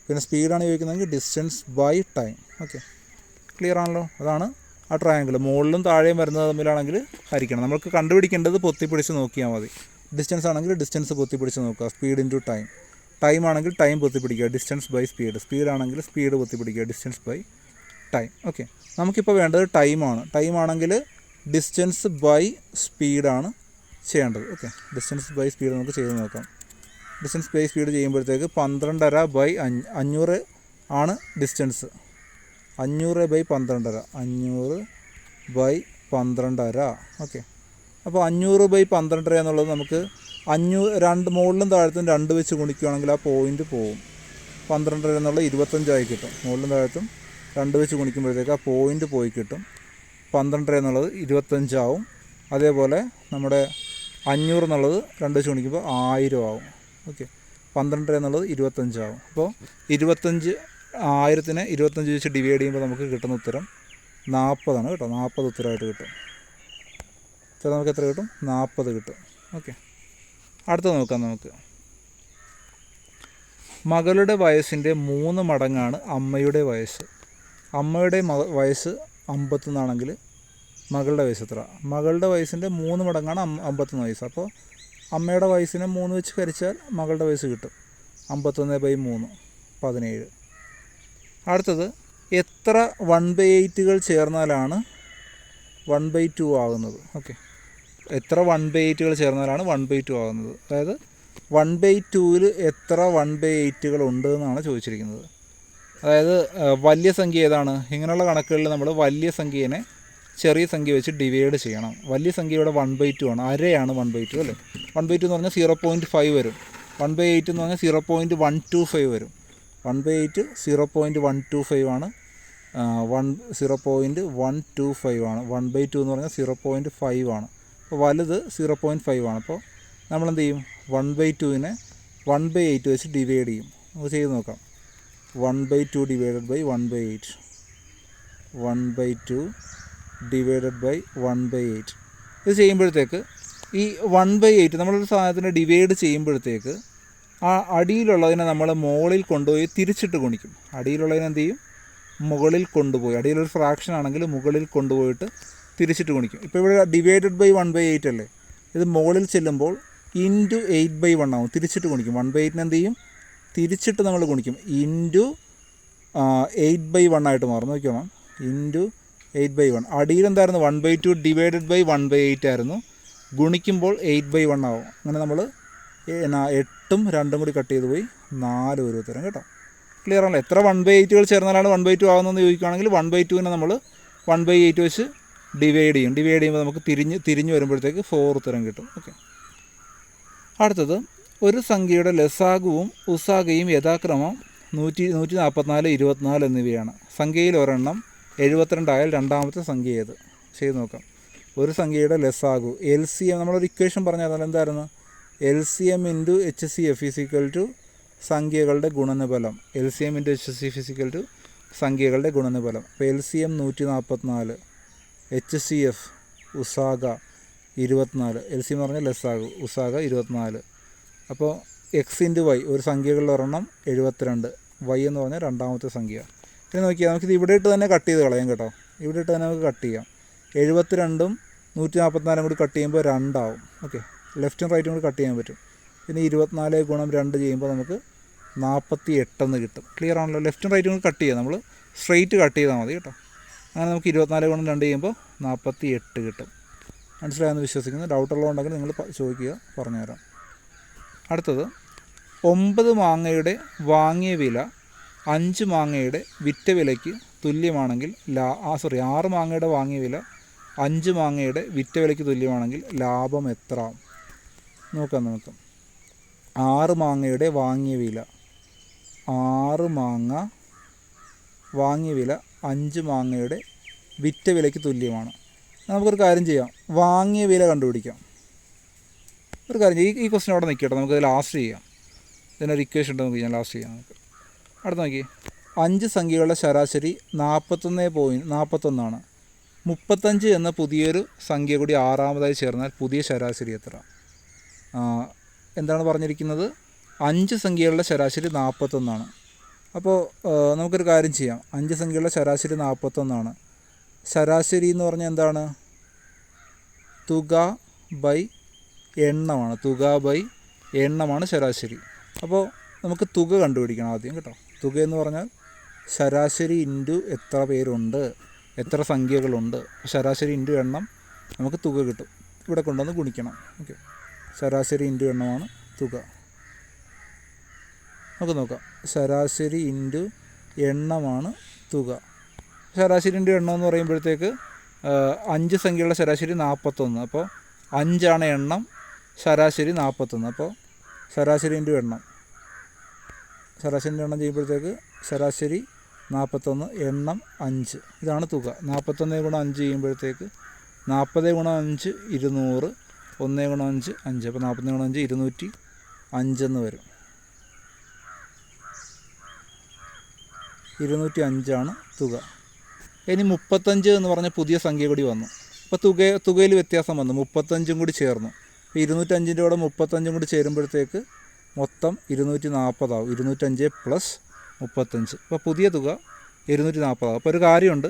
പിന്നെ സ്പീഡാണ് ചോദിക്കുന്നതെങ്കിൽ distance by time. Okay. Clear ആണല്ലോ. അതാണ് ആ ട്രയാങ്കിൾ. മുകളിലും താഴെയും വരുന്നത് തമ്മിലാണെങ്കിൽ ഹരിക്കണം. നമുക്ക് കണ്ടുപിടിക്കേണ്ടത് പൊത്തിപ്പിടിച്ച് നോക്കിയാൽ മതി. ഡിസ്റ്റൻസ് ആണെങ്കിൽ ഡിസ്റ്റൻസ് പൊത്തിപ്പിടിച്ച് നോക്കുക. Speed into time. ടൈം ആണെങ്കിൽ ടൈം പൊത്തിപ്പിടിക്കുക. Distance by speed. സ്പീഡാണെങ്കിൽ സ്പീഡ് പൊത്തിപ്പിടിക്കുക. Distance by time. ഓക്കെ. നമുക്കിപ്പോൾ വേണ്ടത് ടൈമാണ്. ടൈമാണെങ്കിൽ ഡിസ്റ്റൻസ് ബൈ സ്പീഡാണ് ചെയ്യേണ്ടത്. ഓക്കെ. ഡിസ്റ്റൻസ് ബൈ സ്പീഡ് നമുക്ക് ചെയ്ത് നോക്കാം. ഡിസ്റ്റൻസ് ബൈ സ്പീഡ് ചെയ്യുമ്പോഴത്തേക്ക് 12.5 ബൈ 500 ആണ് ഡിസ്റ്റൻസ്. 500 ബൈ 12.5. 500 ബൈ 12.5. ഓക്കെ. അപ്പോൾ 500 ബൈ 12.5 എന്നുള്ളത് നമുക്ക് 500 മുകളിലും താഴത്തും 2 വെച്ച് ഗുണിക്കുകയാണെങ്കിൽ ആ പോയിൻ്റ് പോവും. 12.5 എന്നുള്ള 25 കിട്ടും. മുകളിലും താഴത്തും 2 വെച്ച് ഗുണിക്കുമ്പോഴത്തേക്ക് ആ പോയിൻ്റ് പോയി കിട്ടും. 12.5 എന്നുള്ളത് 25 ആവും. അതേപോലെ നമ്മുടെ 500 എന്നുള്ളത് 2 വെച്ച് ഗുണിക്കുമ്പോൾ 1000 ആവും. ഓക്കെ. 12.5 എന്നുള്ളത് 25 ആവും. അപ്പോൾ 1000-നെ 25 വെച്ച് ഡിവൈഡ് ചെയ്യുമ്പോൾ നമുക്ക് കിട്ടുന്ന ഉത്തരം 40 ആണ് കേട്ടോ. 40 ഉത്തരമായിട്ട് കിട്ടും. ഉത്തരം നമുക്ക് എത്ര കിട്ടും? 40 കിട്ടും. ഓക്കെ. അടുത്ത നോക്കാം നമുക്ക്. മകളുടെ വയസ്സിൻ്റെ 3 മടങ്ങാണ് അമ്മയുടെ വയസ്സ്. അമ്മയുടെ വയസ്സ് 51 ആണെങ്കിൽ മകളുടെ വയസ്സ് എത്ര? മകളുടെ വയസ്സിൻ്റെ 3 മടങ്ങാണ് 51 വയസ്സ്. അപ്പോൾ അമ്മയുടെ വയസ്സിനെ 3 വെച്ച് ഹരിച്ചാൽ മകളുടെ വയസ്സ് കിട്ടും. 51/3 17. അടുത്തത് എത്ര 1/8 ചേർന്നാലാണ് 1/2 ആകുന്നത്? ഓക്കെ, എത്ര 1/8 ചേർന്നാലാണ് 1/2 ആകുന്നത്? അതായത് 1/2 എത്ര 1/8 ഉണ്ട് എന്നാണ് ചോദിച്ചിരിക്കുന്നത്. അതായത് വലിയ സംഖ്യ ഏതാണ്? ഇങ്ങനെയുള്ള കണക്കുകളിൽ നമ്മൾ വലിയ സംഖ്യേനെ ചെറിയ സംഖ്യ വെച്ച് ഡിവൈഡ് ചെയ്യണം. വലിയ സംഖ്യ ഇവിടെ 1/2 ആണ്, അരയാണ് 1/2 അല്ലേ. 1/2 എന്ന് പറഞ്ഞാൽ 0.5 വരും. 1/8 എന്ന് പറഞ്ഞാൽ 0.125 വരും. 1/8 0.125 ആണ്. 0.125 ആണ്. 1/2 എന്ന് പറഞ്ഞാൽ 0.5 ആണ്. അപ്പോൾ വലുത് 0.5 ആണ്. അപ്പോൾ നമ്മളെന്ത് ചെയ്യും? 1/2നെ 1/8 വെച്ച് ഡിവൈഡ് ചെയ്യും. നമുക്ക് ചെയ്ത് നോക്കാം. 1/2 ഡിവൈഡഡ് ബൈ 1/8. 1/2 divided by 1/8. ഇത് ചെയ്യുമ്പോഴത്തേക്ക് ഈ 1/8 നമ്മളൊരു സാധനത്തിനെ ഡിവൈഡ് ചെയ്യുമ്പോഴത്തേക്ക് ആ അടിയിലുള്ളതിനെ നമ്മൾ മുകളിൽ കൊണ്ടുപോയി തിരിച്ചിട്ട് ഗുണിക്കും. അടിയിലുള്ളതിനെ എന്ത് ചെയ്യും? മുകളിൽ കൊണ്ടുപോയി, അടിയിലൊരു ഫ്രാക്ഷൻ ആണെങ്കിൽ മുകളിൽ കൊണ്ടുപോയിട്ട് തിരിച്ചിട്ട് ഗുണിക്കും. ഇപ്പോൾ ഇവിടെ ഡിവൈഡഡ് ബൈ 1/8 അല്ലേ, ഇത് മുകളിൽ ചെല്ലുമ്പോൾ ഇൻറ്റു 8/1 ആവും. തിരിച്ചിട്ട് ഗുണിക്കും. 1/8 എന്ത് ചെയ്യും? തിരിച്ചിട്ട് നമ്മൾ ഗുണിക്കും. ഇൻറ്റു 8/1 ആയിട്ട് മാറും. നോക്കിയോണം, ഇൻറ്റു 8/1. അടിയിൽ എന്തായിരുന്നു? 1/2 ഡിവൈഡഡ് ബൈ 1/8 ആയിരുന്നു. ഗുണിക്കുമ്പോൾ 8/1 ആവും. അങ്ങനെ നമ്മൾ 8ഉം 2ഉം കൂടി കട്ട് ചെയ്ത് പോയി 4 ഒരു ഉത്തരം കേട്ടോ. ക്ലിയർ ആണല്ലോ? എത്ര 1/8 ചേർന്നാലാണ് 1/2 ആകുന്നതെന്ന് ചോദിക്കുകയാണെങ്കിൽ 1/2നെ നമ്മൾ 1/8 വെച്ച് ഡിവൈഡ് ചെയ്യും. ഡിവൈഡ് ചെയ്യുമ്പോൾ നമുക്ക് തിരിഞ്ഞ് വരുമ്പോഴത്തേക്ക് 4 ഉത്തരം കിട്ടും. ഓക്കെ. അടുത്തത് ഒരു സംഖ്യയുടെ ലസാഗുവും ഉസാഗയും യഥാക്രമം 144, 24 എന്നിവയാണ്. സംഖ്യയിൽ ഒരെണ്ണം 72 ആയാൽ രണ്ടാമത്തെ സംഖ്യ ഏത്? ചെയ്ത് നോക്കാം. ഒരു സംഖ്യയുടെ ലസാഗു LCM നമ്മളൊരു ഇക്വേഷൻ പറഞ്ഞാൽ എന്തായിരുന്നു? LCM into HCF equal to സംഖ്യകളുടെ ഗുണനഫലം. LCM into HCF equal to സംഖ്യകളുടെ ഗുണനഫലം. അപ്പോൾ LCM 144, HCF ഉസാഗ 24. LCM എന്ന് പറഞ്ഞാൽ ലസാഗു, ഉസാഗ 24. അപ്പോൾ X ഇൻറ്റു Y ഒരു സംഖ്യകളിൽ ഒരെണ്ണം 72, Y എന്ന് പറഞ്ഞാൽ രണ്ടാമത്തെ സംഖ്യ. ഇനി നോക്കിയാൽ നമുക്കിത് ഇവിടെ ഇട്ട് തന്നെ കട്ട് ചെയ്ത് കളയാം കേട്ടോ. ഇവിടെ ഇട്ട് തന്നെ നമുക്ക് കട്ട് ചെയ്യാം. 72ഉം 144 കൂടി കട്ട് ചെയ്യുമ്പോൾ 2 ആവും. ഓക്കെ, ലെഫ്റ്റും റൈറ്റും കൂടി കട്ട് ചെയ്യാൻ പറ്റും. പിന്നെ 24 ഗുണം 2 ചെയ്യുമ്പോൾ നമുക്ക് 48 എന്ന് കിട്ടും. ക്ലിയർ ആണല്ലോ? ലെഫ്റ്റും റൈറ്റും കൂടി കട്ട് ചെയ്യാം. നമ്മൾ സ്ട്രെയിറ്റ് കട്ട് ചെയ്താൽ മതി കേട്ടോ. അങ്ങനെ നമുക്ക് 24 ഗുണം 2 ചെയ്യുമ്പോൾ 48 കിട്ടും. മനസ്സിലായെന്ന് വിശ്വസിക്കുന്നു. ഡൗട്ടുള്ളതുകൊണ്ടെങ്കിൽ നിങ്ങൾ ചോദിക്കുക, പറഞ്ഞുതരാം. അടുത്തത് 9 മാങ്ങയുടെ വാങ്ങിയ വില 5 മാങ്ങയുടെ വിറ്റ വിലയ്ക്ക് തുല്യമാണെങ്കിൽ 6 മാങ്ങയുടെ വാങ്ങിയ വില 5 മാങ്ങയുടെ വിറ്റ വിലയ്ക്ക് തുല്യമാണെങ്കിൽ ലാഭം എത്ര? നോക്കാം. 6 മാങ്ങയുടെ വാങ്ങിയ വില, 6 മാങ്ങ വാങ്ങിയ വില 5 മാങ്ങയുടെ വിറ്റ വിലയ്ക്ക് തുല്യമാണ്. നമുക്കൊരു കാര്യം ചെയ്യാം, വാങ്ങിയ വില കണ്ടുപിടിക്കാം. ഒരു കാര്യം ചെയ്യാം, ഈ ക്വസ്റ്റ്യൻ അവിടെ നിൽക്കട്ടെ, നമുക്കത് ലാസ്റ്റ് ചെയ്യാം. ഇതിനൊരു ഇക്വേഷൻ ഉണ്ട്, നമുക്ക് ഞാൻ ലാസ്റ്റ് ചെയ്യാം. നമുക്ക് അടുത്ത് നോക്കി, 5 സംഖ്യകളുടെ ശരാശരി 41 ആണ്. 35 എന്ന പുതിയൊരു സംഖ്യ കൂടി 6ാമതായി ചേർന്നാൽ പുതിയ ശരാശരി എത്ര? എന്താണ് പറഞ്ഞിരിക്കുന്നത്? 5 സംഖ്യകളുടെ ശരാശരി 41 ആണ്. അപ്പോൾ നമുക്കൊരു കാര്യം ചെയ്യാം. 5 സംഖ്യകളുടെ ശരാശരി 41 ആണ്. ശരാശരി എന്ന് പറഞ്ഞാൽ എന്താണ്? തുക ബൈ എണ്ണമാണ്. തുക ബൈ എണ്ണമാണ് ശരാശരി. അപ്പോൾ നമുക്ക് തുക കണ്ടുപിടിക്കണം ആദ്യം കേട്ടോ. തുക എന്ന് പറഞ്ഞാൽ ശരാശരി ഇൻറ്റു എത്ര പേരുണ്ട്, എത്ര സംഖ്യകളുണ്ട്. ശരാശരി ഇൻറ്റു എണ്ണം, നമുക്ക് തുക കിട്ടും. ഇവിടെ കൊണ്ടുവന്ന് ഗുണിക്കണം. ഓക്കെ, ശരാശരി ഇൻറ്റു എണ്ണമാണ് തുക. നമുക്ക് നോക്കാം. ശരാശരി ഇൻറ്റു എണ്ണമാണ് തുക. ശരാശരി ഇൻറ്റു എണ്ണം എന്ന് പറയുമ്പോഴത്തേക്ക് 5 സംഖ്യകളുടെ ശരാശരി 41. അപ്പോൾ 5 എണ്ണം, ശരാശരി 41. അപ്പോൾ ശരാശരി ഇൻറ്റു എണ്ണം, ശരാശരി എണ്ണം ചെയ്യുമ്പോഴത്തേക്ക് ശരാശരി 41, എണ്ണം 5. ഇതാണ് തുക. 41 ഗുണം 5 ചെയ്യുമ്പോഴത്തേക്ക് 40 ഗുണം 5 200, 1 ഗുണം 5 5. അപ്പോൾ 40 ഗുണം 5 205 എന്ന് വരും. 205 തുക. ഇനി 35 എന്ന് പറഞ്ഞ പുതിയ സംഖ്യ കൂടി വന്നു. അപ്പോൾ തുകയിൽ വ്യത്യാസം വന്നു, 35 കൂടി ചേർന്നു. അപ്പോൾ 205ൻ്റെ കൂടെ 35 കൂടി ചേരുമ്പോഴത്തേക്ക് മൊത്തം 240 ആവും. 205 + 35. അപ്പോൾ പുതിയ തുക 240 ആവും. അപ്പോൾ ഒരു കാര്യമുണ്ട്,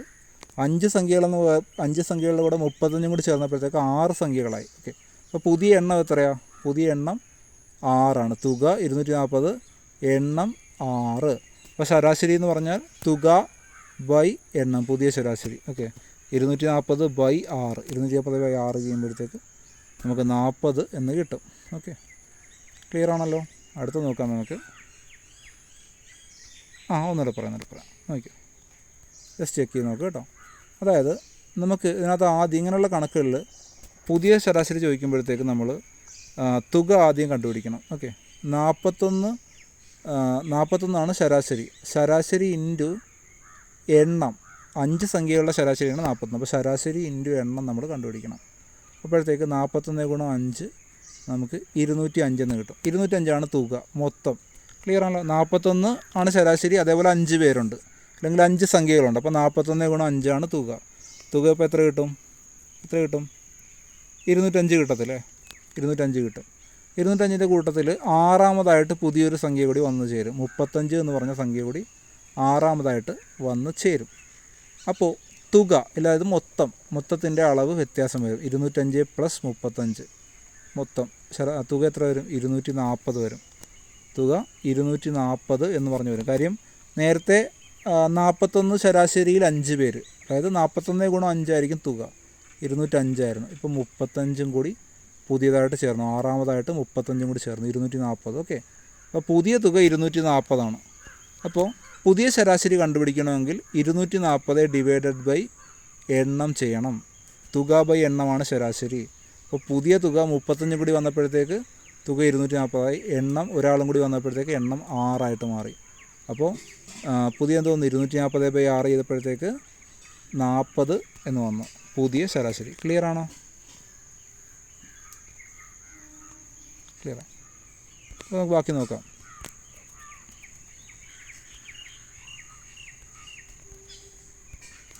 5 സംഖ്യകളെന്ന് 5 സംഖ്യകളുടെ കൂടെ 35 കൂടി ചേർന്നപ്പോഴത്തേക്ക് 6 സംഖ്യകളായി. ഓക്കെ, അപ്പോൾ പുതിയ എണ്ണം എത്രയാണ്? പുതിയ എണ്ണം 6ആണ്. തുക 240, എണ്ണം 6. അപ്പോൾ ശരാശരി എന്ന് പറഞ്ഞാൽ തുക ബൈ എണ്ണം, പുതിയ ശരാശരി. ഓക്കെ, 240 ബൈ 6, 240 ബൈ 6 ചെയ്യുമ്പോഴത്തേക്ക് നമുക്ക് 40 എന്ന് കിട്ടും. ഓക്കെ, ക്ലിയർ ആണല്ലോ. അടുത്ത് നോക്കാം നമുക്ക്. ഒന്നുകൂടെ പറയാം നോക്കിയോ, ജസ്റ്റ് ചെക്ക് ചെയ്ത് നോക്കുക കേട്ടോ. അതായത് നമുക്ക് ഇതിനകത്ത് ആദ്യം ഇങ്ങനെയുള്ള കണക്കുകളിൽ പുതിയ ശരാശരി ചോദിക്കുമ്പോഴത്തേക്ക് നമ്മൾ തുക ആദ്യം കണ്ടുപിടിക്കണം. ഓക്കെ, 41 ശരാശരി. ശരാശരി ഇൻറ്റു എണ്ണം, 5 സംഖ്യകളുടെ ശരാശരിയാണ് 41. അപ്പോൾ ശരാശരി ഇൻറ്റു എണ്ണം നമ്മൾ കണ്ടുപിടിക്കണം. അപ്പോഴത്തേക്ക് 41 ഗുണം 5 നമുക്ക് 205 എന്ന് കിട്ടും. 205 തുക മൊത്തം. ക്ലിയർ ആണല്ലോ. 41 ആണ് ശരാശരി, അതേപോലെ 5 പേരുണ്ട്, അല്ലെങ്കിൽ 5 സംഖ്യകളുണ്ട്. അപ്പോൾ 41 ഗുണം 5 തുക. തുക ഇപ്പോൾ എത്ര കിട്ടും? 205 കിട്ടത്തില്ലേ? 205 കിട്ടും. 205ൻ്റെ കൂട്ടത്തിൽ 6ാമതായിട്ട് പുതിയൊരു സംഖ്യ കൂടി വന്നു ചേരും. 35 എന്ന് പറഞ്ഞ സംഖ്യ കൂടി 6ാമതായിട്ട് വന്ന് ചേരും. അപ്പോൾ തുക, അതായത് മൊത്തത്തിൻ്റെ അളവ് വ്യത്യാസം വരും. 205 പ്ലസ് 35 മൊത്തം തുക എത്ര വരും? 240 വരും. തുക 240 എന്ന് പറഞ്ഞു വരും. കാര്യം നേരത്തെ 41 ശരാശരിയിൽ 5 പേര്, അതായത് 41 ഗുണം 5 ആയിരിക്കും തുക, 205 ആയിരുന്നു. ഇപ്പോൾ 35 കൂടി പുതിയതായിട്ട് ചേർന്നു, 6ാമതായിട്ട് 35 കൂടി ചേർന്നു, 240. ഓക്കെ, അപ്പോൾ പുതിയ തുക 240. അപ്പോൾ പുതിയ ശരാശരി കണ്ടുപിടിക്കണമെങ്കിൽ 240 ഡിവൈഡഡ് ബൈ എണ്ണം ചെയ്യണം. തുക ബൈ എണ്ണമാണ് ശരാശരി. അപ്പോൾ പുതിയ തുക 35 കൂടി വന്നപ്പോഴത്തേക്ക് തുക 240ആയി, എണ്ണം ഒരാളും കൂടി വന്നപ്പോഴത്തേക്ക് എണ്ണം 6 മാറി. അപ്പോൾ പുതിയ എന്തോന്ന് 240 ബൈ 6 ചെയ്തപ്പോഴത്തേക്ക് 40 എന്ന് വന്നു പുതിയ ശരാശരി. ക്ലിയർ ആണോ? ക്ലിയറാണ്. അപ്പോൾ നമുക്ക് ബാക്കി നോക്കാം.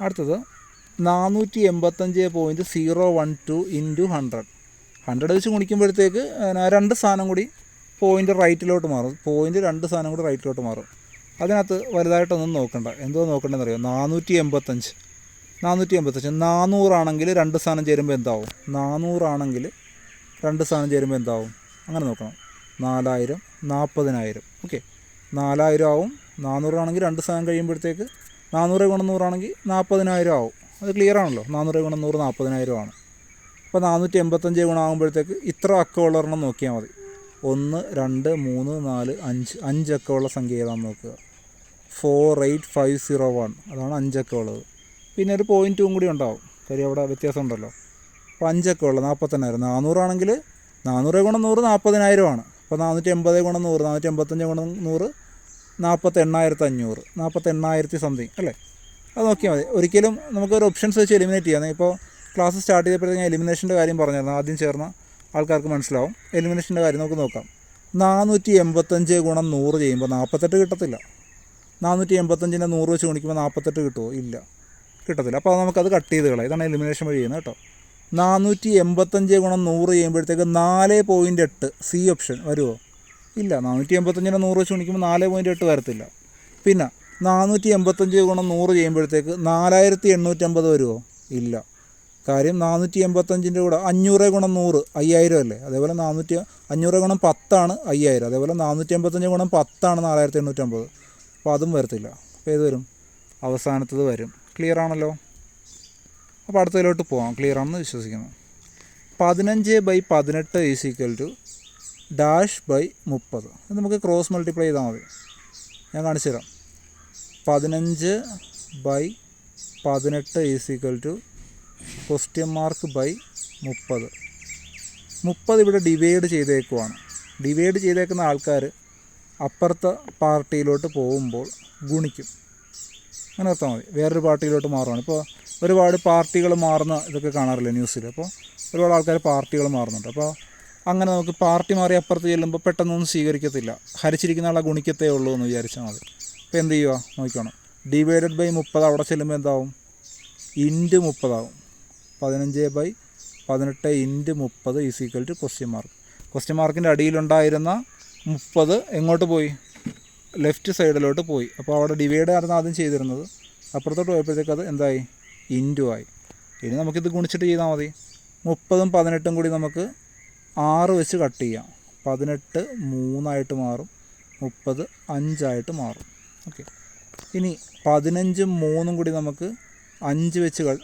അടുത്തത് 485.012 ഇൻറ്റു 100 വെച്ച് ഗുണിക്കുമ്പോഴത്തേക്ക് 2 സ്ഥാനം കൂടി പോയിൻ്റ് റൈറ്റിലോട്ട് മാറും. 2 സ്ഥാനം കൂടി റൈറ്റിലോട്ട് മാറും. അതിനകത്ത് വലുതായിട്ടൊന്നും നോക്കണ്ട. എന്തോ നോക്കണ്ടെന്ന് അറിയാം. 485 400 ആണെങ്കിൽ 2 സ്ഥാനം ചേരുമ്പോൾ എന്താവും? 400 ആണെങ്കിൽ 2 സ്ഥാനം ചേരുമ്പോൾ എന്താവും? അങ്ങനെ നോക്കണം. 4000, 40,000. ഓക്കെ, 4000 ആവും. 400 ആണെങ്കിൽ 2 സ്ഥാനം കഴിയുമ്പോഴത്തേക്ക് 400 ഗുണം 100 ആണെങ്കിൽ 40,000 ആവും. അത് ക്ലിയർ ആണല്ലോ. 400 ഗുണം 100 40,000 ആണ്. അപ്പോൾ 485 ഗുണമാകുമ്പോഴത്തേക്ക് ഇത്ര അക്കമുള്ളൊരെണ്ണം നോക്കിയാൽ മതി. 1, 2, 3, 4, 5 അക്കമുള്ള സംഖ്യ ഏതാണെന്ന് നോക്കുക. 48501 അതാണ് 5 അക്കമുള്ളത്. പിന്നെ ഒരു 0.2 കൂടി ഉണ്ടാവും, കാര്യം അവിടെ വ്യത്യാസം ഉണ്ടല്ലോ. അപ്പോൾ 5 അക്കമുള്ള 48,000. 400 ആണെങ്കിൽ 400 ഗുണം 100 40,000 ആണ്. അപ്പോൾ 480 ഗുണം 100 485 ഗുണം 100 48,500, 48,000 സംതിങ് അല്ലേ? അത് നോക്കിയാൽ മതി. ഒരിക്കലും നമുക്കൊരു ഓപ്ഷൻസ് വെച്ച് എലിമിനേറ്റ് ചെയ്യാം. ഇപ്പോൾ ക്ലാസ് സ്റ്റാർട്ട് ചെയ്തപ്പോഴത്തേക്ക് ഞാൻ എലിമിനേഷൻ്റെ കാര്യം പറഞ്ഞിരുന്നു. ആദ്യം ചേർന്ന ആൾക്കാർക്ക് മനസ്സിലാവും. എലിമിനേഷൻ്റെ കാര്യം നമുക്ക് നോക്കാം. 485 ഗുണം 100 ചെയ്യുമ്പോൾ 48 കിട്ടത്തില്ല. 485നെ 100 വെച്ച് ഗുണിക്കുമ്പോൾ 48 കിട്ടുമോ? ഇല്ല, കിട്ടത്തില്ല. അപ്പോൾ നമുക്കത് കട്ട് ചെയ്ത് കളയാം. ഇതാണ് എലിമിനേഷൻ വഴി ചെയ്യുന്നത് കേട്ടോ. 485 ഗുണം 100 ചെയ്യുമ്പോഴത്തേക്ക് 4.8 സി ഓപ്ഷൻ വരുമോ? ഇല്ല. 485നെ 100 വെച്ച് ഗുണിക്കുമ്പോൾ 4.8 വരത്തില്ല. പിന്നെ 485 ഗുണം 100 ചെയ്യുമ്പോഴത്തേക്ക് 4850 വരുമോ? ഇല്ല. കാര്യം 485ൻ്റെ കൂടെ 500 ഗുണം 100 5000 അല്ലേ? അതേപോലെ 500 ഗുണം 10 5000. അതേപോലെ 485 ഗുണം 10 4850. അപ്പോൾ അതും വരത്തില്ല. അപ്പോൾ ഏത് വരും? അവസാനത്തത് വരും. ക്ലിയർ ആണല്ലോ. അപ്പോൾ അടുത്തതിലോട്ട് പോകാം. ക്ലിയർ ആണെന്ന് വിശ്വസിക്കുന്നു. 15/18 = -30. അത് നമുക്ക് ക്രോസ് മൾട്ടിപ്ലൈ ചെയ്താൽ മതി. ഞാൻ കാണിച്ചു തരാം. 15/18 =(?) 30 ഇവിടെ ഡിവൈഡ് ചെയ്തേക്കുവാണ്. ഡിവൈഡ് ചെയ്തേക്കുന്ന ആൾക്കാർ അപ്പുറത്തെ പാർട്ടിയിലോട്ട് പോകുമ്പോൾ ഗുണിക്കും. അങ്ങനെ ഓർത്താൽ മതി. വേറൊരു പാർട്ടിയിലോട്ട് മാറുകയാണ്. ഇപ്പോൾ ഒരുപാട് പാർട്ടികൾ മാറുന്ന ഇതൊക്കെ കാണാറില്ല ന്യൂസിൽ. അപ്പോൾ ഒരുപാട് ആൾക്കാർ പാർട്ടികൾ മാറുന്നുണ്ട്. അപ്പോൾ അങ്ങനെ നമുക്ക് പാർട്ടി മാറി അപ്പുറത്ത് ചെല്ലുമ്പോൾ പെട്ടെന്നൊന്നും സ്വീകരിക്കത്തില്ല. ഹരിച്ചിരിക്കുന്ന ആളെ ഗുണിക്കത്തേ ഉള്ളൂ എന്ന് വിചാരിച്ചാൽ മതി. അപ്പോൾ എന്ത് ചെയ്യുക നോക്കണം. /30 അവിടെ ചെല്ലുമ്പോൾ എന്താവും? ഇൻറ്റു 30 ആവും. 15/18 ഇൻറ്റു 30 =? ക്വസ്റ്റ്യൻ മാർക്കിൻ്റെ അടിയിലുണ്ടായിരുന്ന 30 എങ്ങോട്ട് പോയി? ലെഫ്റ്റ് സൈഡിലോട്ട് പോയി. അപ്പോൾ അവിടെ ഡിവൈഡ് ആയിരുന്നു ആദ്യം ചെയ്തിരുന്നത്. അപ്പുറത്തോട്ട് പോയപ്പോഴത്തേക്ക് അത് എന്തായി? ഇൻറ്റു ആയി. ഇനി നമുക്കിത് ഗുണിച്ചിട്ട് ചെയ്താൽ മതി. 30ഉം 18ഉം കൂടി നമുക്ക് 6 വെച്ച് കട്ട് ചെയ്യാം. 18 3 മാറും, 30 5 മാറും. ഓക്കെ. ഇനി 15ഉം 3ഉം കൂടി നമുക്ക് 3 വെച്ച് കട്ട്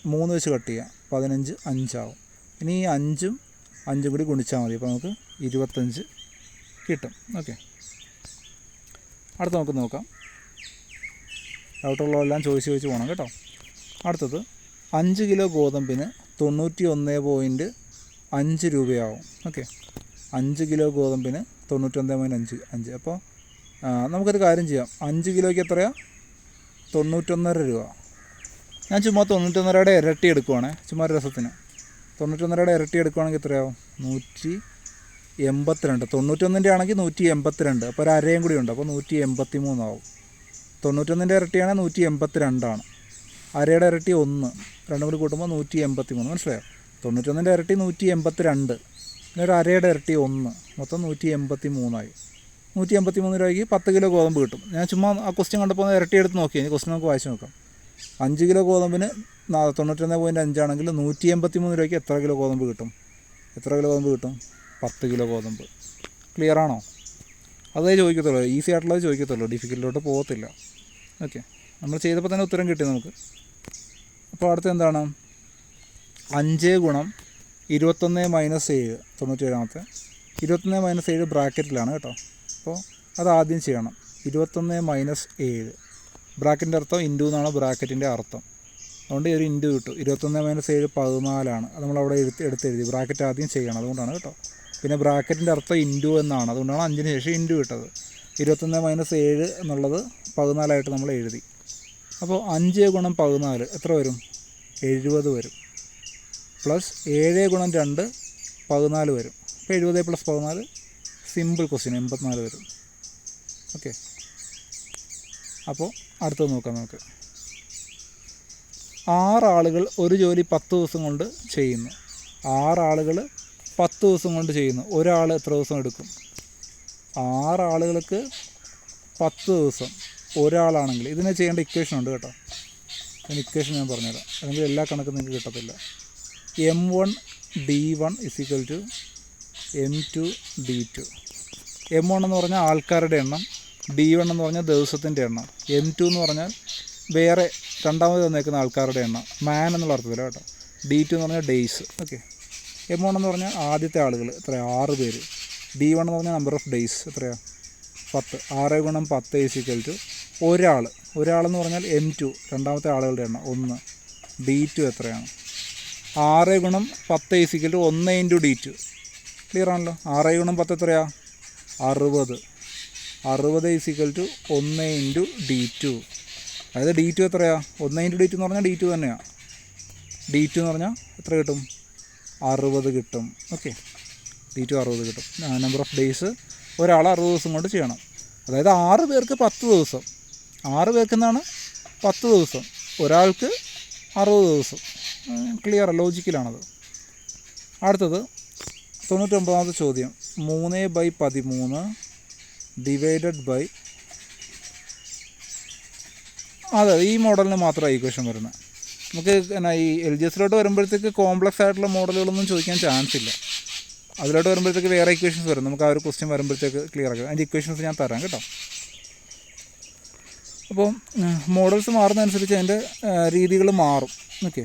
ചെയ്യാം. 15 5 ആവും. ഇനി ഈ 5ഉം 5ഉം കൂടി ഗുണിച്ചാൽ മതി. അപ്പോൾ നമുക്ക് 25 കിട്ടും. ഓക്കെ. അടുത്ത നമുക്ക് നോക്കാം. ഡൗട്ടുള്ളതെല്ലാം ചോദിച്ച് പോകണം കേട്ടോ. അടുത്തത് 5 കിലോ ഗോതമ്പിന് 91.5 രൂപയാവും. ഓക്കെ. 5 കിലോ ഗോതമ്പിന് 91.5. അപ്പോൾ നമുക്കൊരു കാര്യം ചെയ്യാം. 5 കിലോയ്ക്ക് എത്രയാണ്? 91.5 രൂപ. ഞാൻ ചുമ്മാ 91.5യുടെ ഇരട്ടി എടുക്കുവാണേ, ചുമ്മാ ഒരു രസത്തിന്. 91.5യുടെ ഇരട്ടി എടുക്കുവാണെങ്കിൽ എത്രയാവും? 182. 91ൻ്റെ ആണെങ്കിൽ 182. അപ്പോൾ ഒരു അരയും കൂടി ഉണ്ട്, അപ്പോൾ 183 ആവും. 91ൻ്റെ ഇരട്ടിയാണെങ്കിൽ 182. അരയുടെ ഇരട്ടി 1, രണ്ടും കൂടി കൂട്ടുമ്പോൾ 183. മനസ്സിലായോ? 91ൻ്റെ ഇരട്ടി 182, പിന്നെ ഒരു അരയുടെ ഇരട്ടി 1, മൊത്തം 183 183 രൂപയ്ക്ക് 10 കിലോ ഗോതമ്പ് കിട്ടും. ഞാൻ ചുമ്മാ ആ ക്വസ്റ്റ്യൻ കണ്ടപ്പോൾ ഇരട്ടി എടുത്ത് നോക്കി. ഇനി ക്വസ്റ്റ്യൻ നമുക്ക് വായിച്ച് നോക്കാം. 5 കിലോ ഗോതമ്പിന് 91.5 ആണെങ്കിൽ 183 രൂപയ്ക്ക് എത്ര കിലോ ഗോതമ്പ് കിട്ടും? 10 കിലോ ഗോതമ്പ്. ക്ലിയർ ആണോ? അതേ ചോദിക്കത്തുള്ളൂ, ഈസി ആയിട്ടുള്ളത് ചോദിക്കത്തുള്ളൂ, ഡിഫിക്കൽട്ടിലോട്ട് പോകത്തില്ല. ഓക്കെ. നമ്മൾ ചെയ്തപ്പോൾ തന്നെ ഉത്തരം കിട്ടി നമുക്ക്. അപ്പോൾ അടുത്ത് എന്താണ്? 5 ഗുണം 21 മൈനസ് 7, 97. 21 മൈനസ് 7 ബ്രാക്കറ്റിലാണ് കേട്ടോ. അപ്പോൾ അത് ആദ്യം ചെയ്യണം. 21 മൈനസ് 7 ബ്രാക്കറ്റിൻ്റെ അർത്ഥം ഇൻറ്റു എന്നാണ് ബ്രാക്കറ്റിൻ്റെ അർത്ഥം. അതുകൊണ്ട് ഒരു ഇൻറ്റു കിട്ടും. 21 മൈനസ് 7 14. അത് നമ്മളവിടെ എടുത്തെഴുതി. ബ്രാക്കറ്റ് ആദ്യം ചെയ്യണം, അതുകൊണ്ടാണ് കേട്ടോ. പിന്നെ ബ്രാക്കറ്റിൻ്റെ അർത്ഥം ഇൻറ്റു എന്നാണ്, അതുകൊണ്ടാണ് 5-ന് ശേഷം ഇൻറ്റു കിട്ടത്. 21 മൈനസ് 7 എന്നുള്ളത് 14 നമ്മൾ എഴുതി. അപ്പോൾ 5 ഗുണം 14 എത്ര വരും? 70 വരും. പ്ലസ് 7 ഗുണം 2 14 വരും. അപ്പോൾ 70 പ്ലസ് 14 സിമ്പിൾ ക്വസ്റ്റ്യൻ 84 വരും. ഓക്കെ. അപ്പോൾ അടുത്തത് നോക്കാം നമുക്ക്. 6 ആളുകൾ ഒരു ജോലി 10 ദിവസം കൊണ്ട് ചെയ്യുന്നു. 6 ആളുകൾ 10 ദിവസം കൊണ്ട് ചെയ്യുന്നു. ഒരാൾ എത്ര ദിവസം എടുക്കും? 6 ആളുകൾക്ക് 10 ദിവസം. ഒരാളാണെങ്കിൽ ഇതിനെ ചെയ്യേണ്ട ഇക്വേഷൻ ഉണ്ട് കേട്ടോ. അതിന് ഇക്വേഷൻ ഞാൻ പറഞ്ഞുതരാം, അല്ലെങ്കിൽ എല്ലാ കണക്കും നിങ്ങൾക്ക് കിട്ടത്തില്ല. M1 D1 = M2 D2. M1 എന്ന് പറഞ്ഞാൽ ആൾക്കാരുടെ എണ്ണം, D1 എന്ന് പറഞ്ഞാൽ ദിവസത്തിൻ്റെ എണ്ണം, M2 എന്ന് പറഞ്ഞാൽ വേറെ രണ്ടാമത് തന്നേക്കുന്ന ആൾക്കാരുടെ എണ്ണം, മാൻ എന്നുള്ള അർത്ഥത്തില്ല കേട്ടോ. D2 എന്ന് പറഞ്ഞാൽ ഡേയ്സ്. ഓക്കെ. M1 എന്ന് പറഞ്ഞാൽ ആദ്യത്തെ ആളുകൾ എത്രയാണ്? 6 പേര്. D1 എന്ന് പറഞ്ഞാൽ നമ്പർ ഓഫ് ഡേയ്സ് എത്രയാണ്? 10. 6 ഗുണം 10 = ഒരാൾ. ഒരാളെന്ന് പറഞ്ഞാൽ M2 രണ്ടാമത്തെ ആളുകളുടെ എണ്ണം 1. D2 എത്രയാണ്? 6 ഗുണം 10 = 1 ഇൻറ്റു D2. ക്ലിയർ ആണല്ലോ? 6 ഗുണം 10 എത്രയാണ്? 60. 60 = 1 ഇൻറ്റു D2. അതായത് D2 എത്രയാണ്? 1 ഇൻറ്റു D2 എന്ന് പറഞ്ഞാൽ D2 തന്നെയാണ്. D2 എന്ന് പറഞ്ഞാൽ എത്ര കിട്ടും? 60 കിട്ടും. ഓക്കെ. D2 60 കിട്ടും. നമ്പർ ഓഫ് ഡേയ്സ് ഒരാൾ 60 ദിവസം കൊണ്ട് ചെയ്യണം. അതായത് 6 പേർക്ക് 10 ദിവസം. 6 പേർക്ക് എന്നാണ് 10 ദിവസം, ഒരാൾക്ക് 60 ദിവസം. ക്ലിയർ, ലോജിക്കലാണത്. അടുത്തത് 99ാമത്തെ ചോദ്യം. 3/13 ഡിവൈഡഡ് ബൈ, അതെ ഈ മോഡലിന് മാത്രമാണ് ഇക്വേഷൻ വരുന്നത്. നമുക്ക് എന്നാ ഈ LGSലോട്ട് വരുമ്പോഴത്തേക്ക് കോംപ്ലക്സ് ആയിട്ടുള്ള മോഡലുകളൊന്നും ചോദിക്കാൻ ചാൻസ് ഇല്ല. അതിലോട്ട് വരുമ്പോഴത്തേക്ക് വേറെ ഇക്വേഷൻസ് വരും. നമുക്ക് ആ ഒരു ക്വസ്റ്റ്യൻ വരുമ്പോഴത്തേക്ക് ക്ലിയർ ആക്കാം. അതിൻ്റെ ഇക്വേഷൻസ് ഞാൻ തരാം കേട്ടോ. അപ്പോൾ മോഡൽസ് മാറുന്നതനുസരിച്ച് അതിൻ്റെ രീതികൾ മാറും. ഓക്കെ.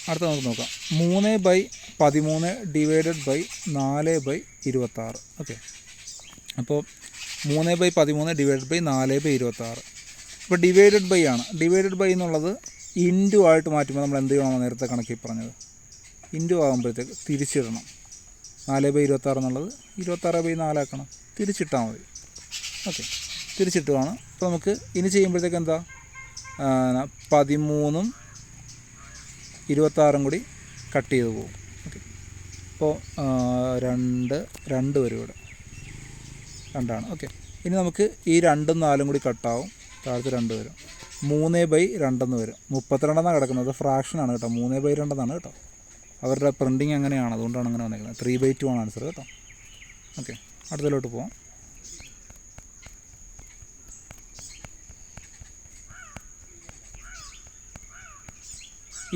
അടുത്ത നമുക്ക് നോക്കാം. 3/13 ഡിവൈഡഡ് ബൈ 4/26. ഓക്കെ. അപ്പോൾ 3/13 ഡിവൈഡഡ് ബൈ 4/26. ഇപ്പോൾ ഡിവൈഡഡ് ബൈ ആണ്. ഡിവൈഡഡ് ബൈ എന്നുള്ളത് ഇൻറ്റു ആയിട്ട് മാറ്റുമ്പോൾ നമ്മൾ എന്ത് ചെയ്യണം? നേരത്തെ കണക്കിൽ പറഞ്ഞത് ഇൻറ്റു ആകുമ്പോഴത്തേക്ക് തിരിച്ചിടണം. 4/26 എന്നുള്ളത് 26/4 ആക്കണം. തിരിച്ചിട്ടാൽ മതി. ഓക്കെ. തിരിച്ചിട്ടുമാണ്. അപ്പോൾ നമുക്ക് ഇനി ചെയ്യുമ്പോഴത്തേക്ക് എന്താ? 13ഉം 26ഉം കൂടി കട്ട് ചെയ്ത് പോകും. ഓക്കെ. അപ്പോൾ 2 വരും ഇവിടെ. 2 ആണ്. ഓക്കെ. ഇനി നമുക്ക് ഈ 2ഉം 4ഉം കൂടി കട്ടാവും. താഴത്ത് 2 വരും. 3/2 എന്ന് വരും. 32 എന്നാണ് കിടക്കുന്നത്. ഫ്രാക്ഷനാണ് കേട്ടോ. 3/2 എന്നാണ് കേട്ടോ. അവരുടെ പ്രിൻറ്റിങ് അങ്ങനെയാണ്, അതുകൊണ്ടാണ് അങ്ങനെ വന്നിരിക്കുന്നത്. 3/2 ആണ് ആൻസർ കേട്ടോ. ഓക്കെ. അടുത്തതിലോട്ട് പോകാം.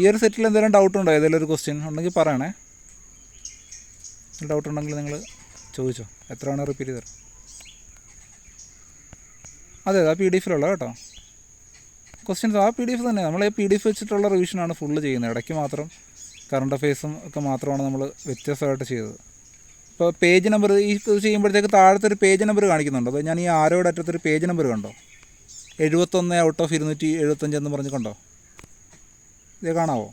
ഈ ഒരു സെറ്റിൽ എന്തെങ്കിലും ഡൗട്ട് ഉണ്ടോ? ഏതെങ്കിലും ഒരു ക്വസ്റ്റ്യൻ ഉണ്ടെങ്കിൽ പറയണേ. ഡൗട്ട് ഉണ്ടെങ്കിൽ നിങ്ങൾ ചോദിച്ചോ, എത്ര വേണേൽ റിപ്പീറ്റ് ചെയ്ത് തരാം. അതെ ആ PDF-ലുള്ള കേട്ടോ ക്വസ്റ്റ്യൻസ്, ആ PDF തന്നെ. നമ്മൾ PDF വെച്ചിട്ടുള്ള റിവിഷനാണ് ഫുള്ള് ചെയ്യുന്നത്. ഇടയ്ക്ക് മാത്രം കറണ്ട് അഫെയർസും ഒക്കെ മാത്രമാണ് നമ്മൾ വ്യത്യസ്തമായിട്ട് ചെയ്തത്. ഇപ്പോൾ പേജ് നമ്പർ ഈ ഇത് ചെയ്യുമ്പോഴത്തേക്ക് താഴത്തെ ഒരു പേജ് നമ്പർ കാണിക്കുന്നുണ്ടോ? അപ്പോൾ ഞാൻ ഈ ആരോയുടെ അറ്റത്തൊരു പേജ് നമ്പർ കണ്ടോ? 71 ഔട്ട് ഓഫ് 275 എന്ന് പറഞ്ഞ് കണ്ടോ? ഇത് കാണാവോ?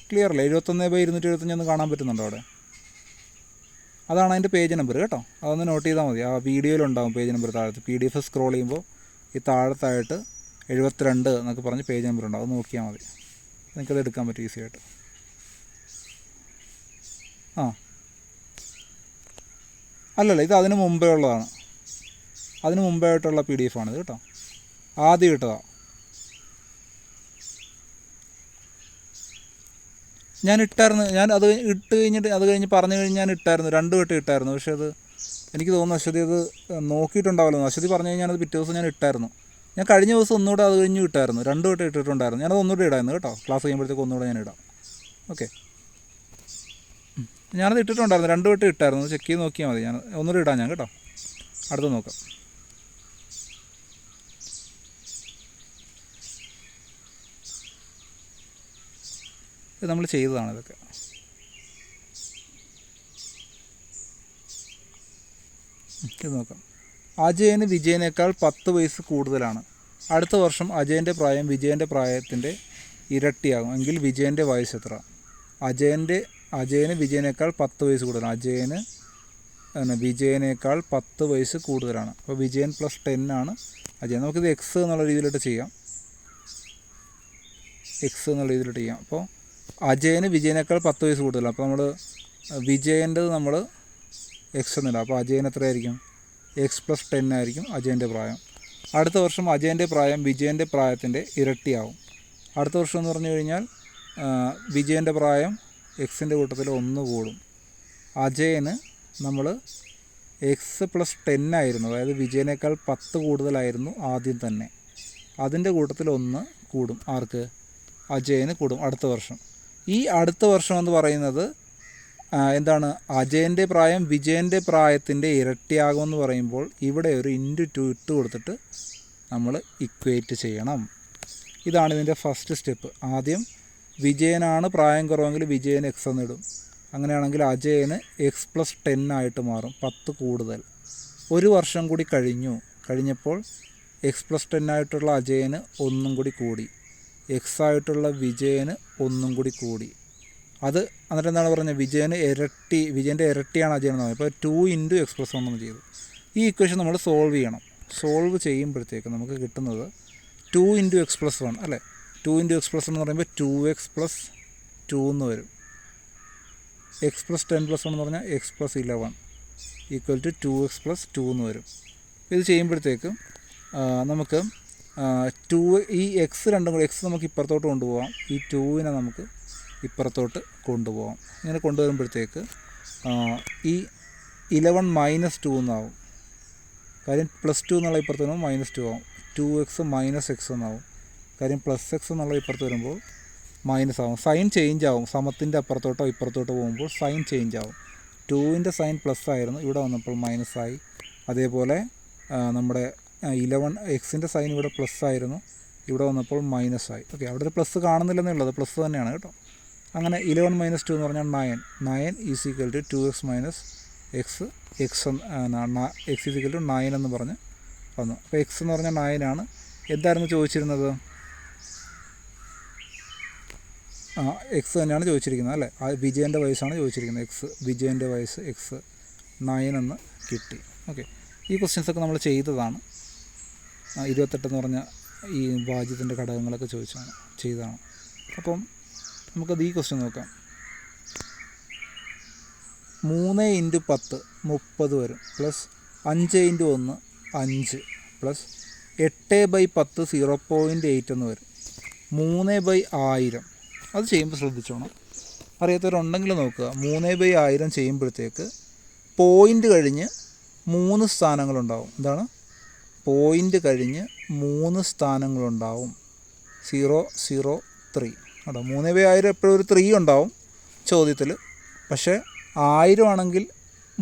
ക്ലിയർ അല്ലേ? 71/275 എന്ന് കാണാൻ പറ്റുന്നുണ്ടോ അവിടെ? അതാണ് അതിൻ്റെ പേജ് നമ്പർ കേട്ടോ. അതൊന്ന് നോട്ട് ചെയ്താൽ മതി. ആ വീഡിയോയിലുണ്ടാകും പേജ് നമ്പർ താഴത്ത്. PDF സ്ക്രോൾ ചെയ്യുമ്പോൾ ഈ താഴത്തായിട്ട് 72 എന്നൊക്കെ പറഞ്ഞ് പേജ് നമ്പർ ഉണ്ടാവും. അത് നോക്കിയാൽ മതി. നിങ്ങൾക്കത് എടുക്കാൻ പറ്റും ഈസി ആയിട്ട്. അല്ലല്ല, ഇത് അതിന് മുമ്പേ ഉള്ളതാണ്. അതിന് മുമ്പേ ആയിട്ടുള്ള PDF ആണിത് കേട്ടോ. ആദ്യം ഇട്ടതാണ്. ഞാൻ ഇട്ടായിരുന്നു. ഞാൻ അത് ഇട്ട് കഴിഞ്ഞിട്ട് അത് കഴിഞ്ഞ് പറഞ്ഞു കഴിഞ്ഞ് ഞാൻ ഇട്ടായിരുന്നു. 2 വട്ടം ഇട്ടായിരുന്നു. പക്ഷേ അത് എനിക്ക് തോന്നുന്നു അശ്വതി അത് നോക്കിയിട്ടുണ്ടാവല്ലോ. അശ്വതി പറഞ്ഞു കഴിഞ്ഞാൽ അത് പിറ്റേ ദിവസം ഞാൻ ഇട്ടായിരുന്നു. ഞാൻ കഴിഞ്ഞ ദിവസം ഒന്നുകൂടെ അത് കഴിഞ്ഞ് ഇട്ടായിരുന്നു. 2 വട്ടം ഇട്ടിട്ടുണ്ടായിരുന്നു. ഞാനത് ഒന്നുകൂടെ ഇടായിരുന്നു കേട്ടോ. ക്ലാസ് കഴിയുമ്പോഴത്തേക്ക് ഒന്നുകൂടെ ഞാൻ ഇടാം. ഓക്കെ, ഞാനത് ഇട്ടിട്ടുണ്ടായിരുന്നു. 2 വട്ടം ഇട്ടായിരുന്നു. ചെക്ക് ചെയ്ത് നോക്കിയാൽ മതി. ഞാൻ ഒന്നുകൂടെ ഇടാം ഞാൻ കേട്ടോ. അടുത്ത് നോക്കാം. ഇത് നമ്മൾ ചെയ്തതാണ് ഇതൊക്കെ. ഇത് നോക്കാം. അജയന് വിജയനേക്കാൾ 10 വയസ്സ് കൂടുതലാണ്. അടുത്ത വർഷം അജയൻ്റെ പ്രായം വിജയൻ്റെ പ്രായത്തിൻ്റെ ഇരട്ടിയാകും എങ്കിൽ വിജയൻ്റെ വയസ്സ് എത്ര? അജയന് വിജയനേക്കാൾ 10 വയസ്സ് കൂടുതലാണ്. അജയന് വിജയനേക്കാൾ 10 വയസ്സ് കൂടുതലാണ്. അപ്പോൾ വിജയൻ + 10 ആണ് അജയൻ. നമുക്കിത് എക്സ് എന്നുള്ള രീതിയിലോട്ട് ചെയ്യാം. അപ്പോൾ അജയന് വിജയനേക്കാൾ 10 വയസ്സ് കൂടുതലാണ്. അപ്പോൾ നമ്മൾ വിജയൻ്റെത് നമ്മൾ എക്സ് എന്നിടാം. അപ്പോൾ അജയൻ എത്രയായിരിക്കും? X + 10 ആയിരിക്കും അജയൻ്റെ പ്രായം. അടുത്ത വർഷം അജയൻ്റെ പ്രായം വിജയൻ്റെ പ്രായത്തിൻ്റെ ഇരട്ടിയാവും. അടുത്ത വർഷം എന്ന് പറഞ്ഞു കഴിഞ്ഞാൽ വിജയൻ്റെ പ്രായം എക്സിൻ്റെ കൂട്ടത്തിൽ 1 കൂടും. അജയന് നമ്മൾ X + 10 ആയിരുന്നു, അതായത് വിജയനേക്കാൾ 10 കൂടുതലായിരുന്നു ആദ്യം തന്നെ. അതിൻ്റെ കൂട്ടത്തിൽ 1 കൂടും. ആർക്ക്? അജയന് കൂടും അടുത്ത വർഷം. ഈ അടുത്ത വർഷം എന്ന് പറയുന്നത് എന്താണ്? അജയൻ്റെ പ്രായം വിജയൻ്റെ പ്രായത്തിൻ്റെ ഇരട്ടിയാകുമെന്ന് പറയുമ്പോൾ ഇവിടെ ഒരു *2 ഇട്ട് കൊടുത്തിട്ട് നമ്മൾ ഇക്വേറ്റ് ചെയ്യണം. ഇതാണ് ഇതിൻ്റെ ഫസ്റ്റ് സ്റ്റെപ്പ്. ആദ്യം വിജയനാണ് പ്രായം കുറവെങ്കിൽ വിജയന് X എന്നിടും. അങ്ങനെയാണെങ്കിൽ അജയന് X + 10 ആയിട്ട് മാറും, 10 കൂടുതൽ. ഒരു വർഷം കൂടി കഴിഞ്ഞപ്പോൾ X + 10 ആയിട്ടുള്ള അജയന് 1 കൂടി കൂടി, X ആയിട്ടുള്ള വിജയന് 1 കൂടി കൂടി. അത് എന്നിട്ട് എന്താണ് പറഞ്ഞത്? വിജയൻ്റെ ഇരട്ടിയാണ് അജയൻ എന്ന് പറഞ്ഞത്. അപ്പോൾ 2 × X + 1 എന്ന് ചെയ്തു. ഈ ഇക്വേഷൻ നമ്മൾ സോൾവ് ചെയ്യണം. സോൾവ് ചെയ്യുമ്പോഴത്തേക്ക് നമുക്ക് കിട്ടുന്നത് 2 × X + 1 അല്ലേ? 2 × X + 1 എന്ന് പറയുമ്പോൾ 2x + 2 എന്ന് വരും. X + 10 + 1 എന്ന് പറഞ്ഞാൽ X + 11 = 2x + 2 എന്ന് വരും. ഇത് ചെയ്യുമ്പോഴത്തേക്കും നമുക്ക് ഈ എക്സ് രണ്ടും കൂടി നമുക്ക് ഇപ്പുറത്തോട്ട് കൊണ്ടുപോകാം. ഈ 2നെ നമുക്ക് ഇപ്പുറത്തോട്ട് കൊണ്ടുപോകാം. ഇങ്ങനെ കൊണ്ടുവരുമ്പോഴത്തേക്ക് ഈ 11 - 2 എന്നാവും. കാര്യം +2 എന്നുള്ള ഇപ്പുറത്ത് വരുമ്പോൾ -2 ആവും. 2x - x എന്നാവും. കാര്യം +x എന്നുള്ള ഇപ്പുറത്ത് വരുമ്പോൾ മൈനസ് ആവും. സൈൻ ചേഞ്ച് ആവും. സമത്തിൻ്റെ അപ്പുറത്തോട്ടോ ഇപ്പുറത്തോട്ടോ പോകുമ്പോൾ സൈൻ ചേഞ്ച് ആവും. 2ൻ്റെ സൈൻ പ്ലസ് ആയിരുന്നു, ഇവിടെ വന്നപ്പോൾ മൈനസായി. അതേപോലെ നമ്മുടെ 11x സൈൻ ഇവിടെ പ്ലസ് ആയിരുന്നു, ഇവിടെ വന്നപ്പോൾ മൈനസായി. ഓക്കെ, അവിടെ ഒരു പ്ലസ് കാണുന്നില്ലെന്നേ ഉള്ളത്, പ്ലസ് തന്നെയാണ് കേട്ടോ. അങ്ങനെ 11 - 2 എന്ന് പറഞ്ഞാൽ 9 = 2x - x. x = 9 എന്ന് പറഞ്ഞ് വന്നു. അപ്പോൾ x എന്ന് പറഞ്ഞാൽ 9 ആണ്. എന്തായിരുന്നു ചോദിച്ചിരുന്നത്? എക്സ് തന്നെയാണ് ചോദിച്ചിരിക്കുന്നത് അല്ലേ? വിജയൻ്റെ വയസ്സാണ് ചോദിച്ചിരിക്കുന്നത്. വിജയൻ്റെ വയസ്സ് x 9 എന്ന് കിട്ടി. ഓക്കെ, ഈ ക്വസ്റ്റ്യൻസൊക്കെ നമ്മൾ ചെയ്തതാണ്. 28 എന്ന് പറഞ്ഞ ഈ ഭാജ്യത്തിൻ്റെ ഘടകങ്ങളൊക്കെ ചെയ്തതാണ്. അപ്പം നമുക്കത് ഈ ക്വസ്റ്റ്യൻ നോക്കാം. 3 × 10 30 വരും, +5 × 1 5, +8/10 0.8 എന്ന് വരും. 3/1000 അത് ചെയ്യുമ്പോൾ ശ്രദ്ധിച്ചോണം. അറിയാത്തവരുണ്ടെങ്കിൽ നോക്കുക. 3/1000 ചെയ്യുമ്പോഴത്തേക്ക് പോയിൻ്റ് കഴിഞ്ഞ് 3 സ്ഥാനങ്ങളുണ്ടാവും. എന്താണ്? പോയിൻ്റ് കഴിഞ്ഞ് 3 സ്ഥാനങ്ങളുണ്ടാവും. 003 കേട്ടോ. 3/1000 എപ്പോഴും ഒരു 3 ഉണ്ടാവും ചോദ്യത്തിൽ. പക്ഷേ 1000 ആണെങ്കിൽ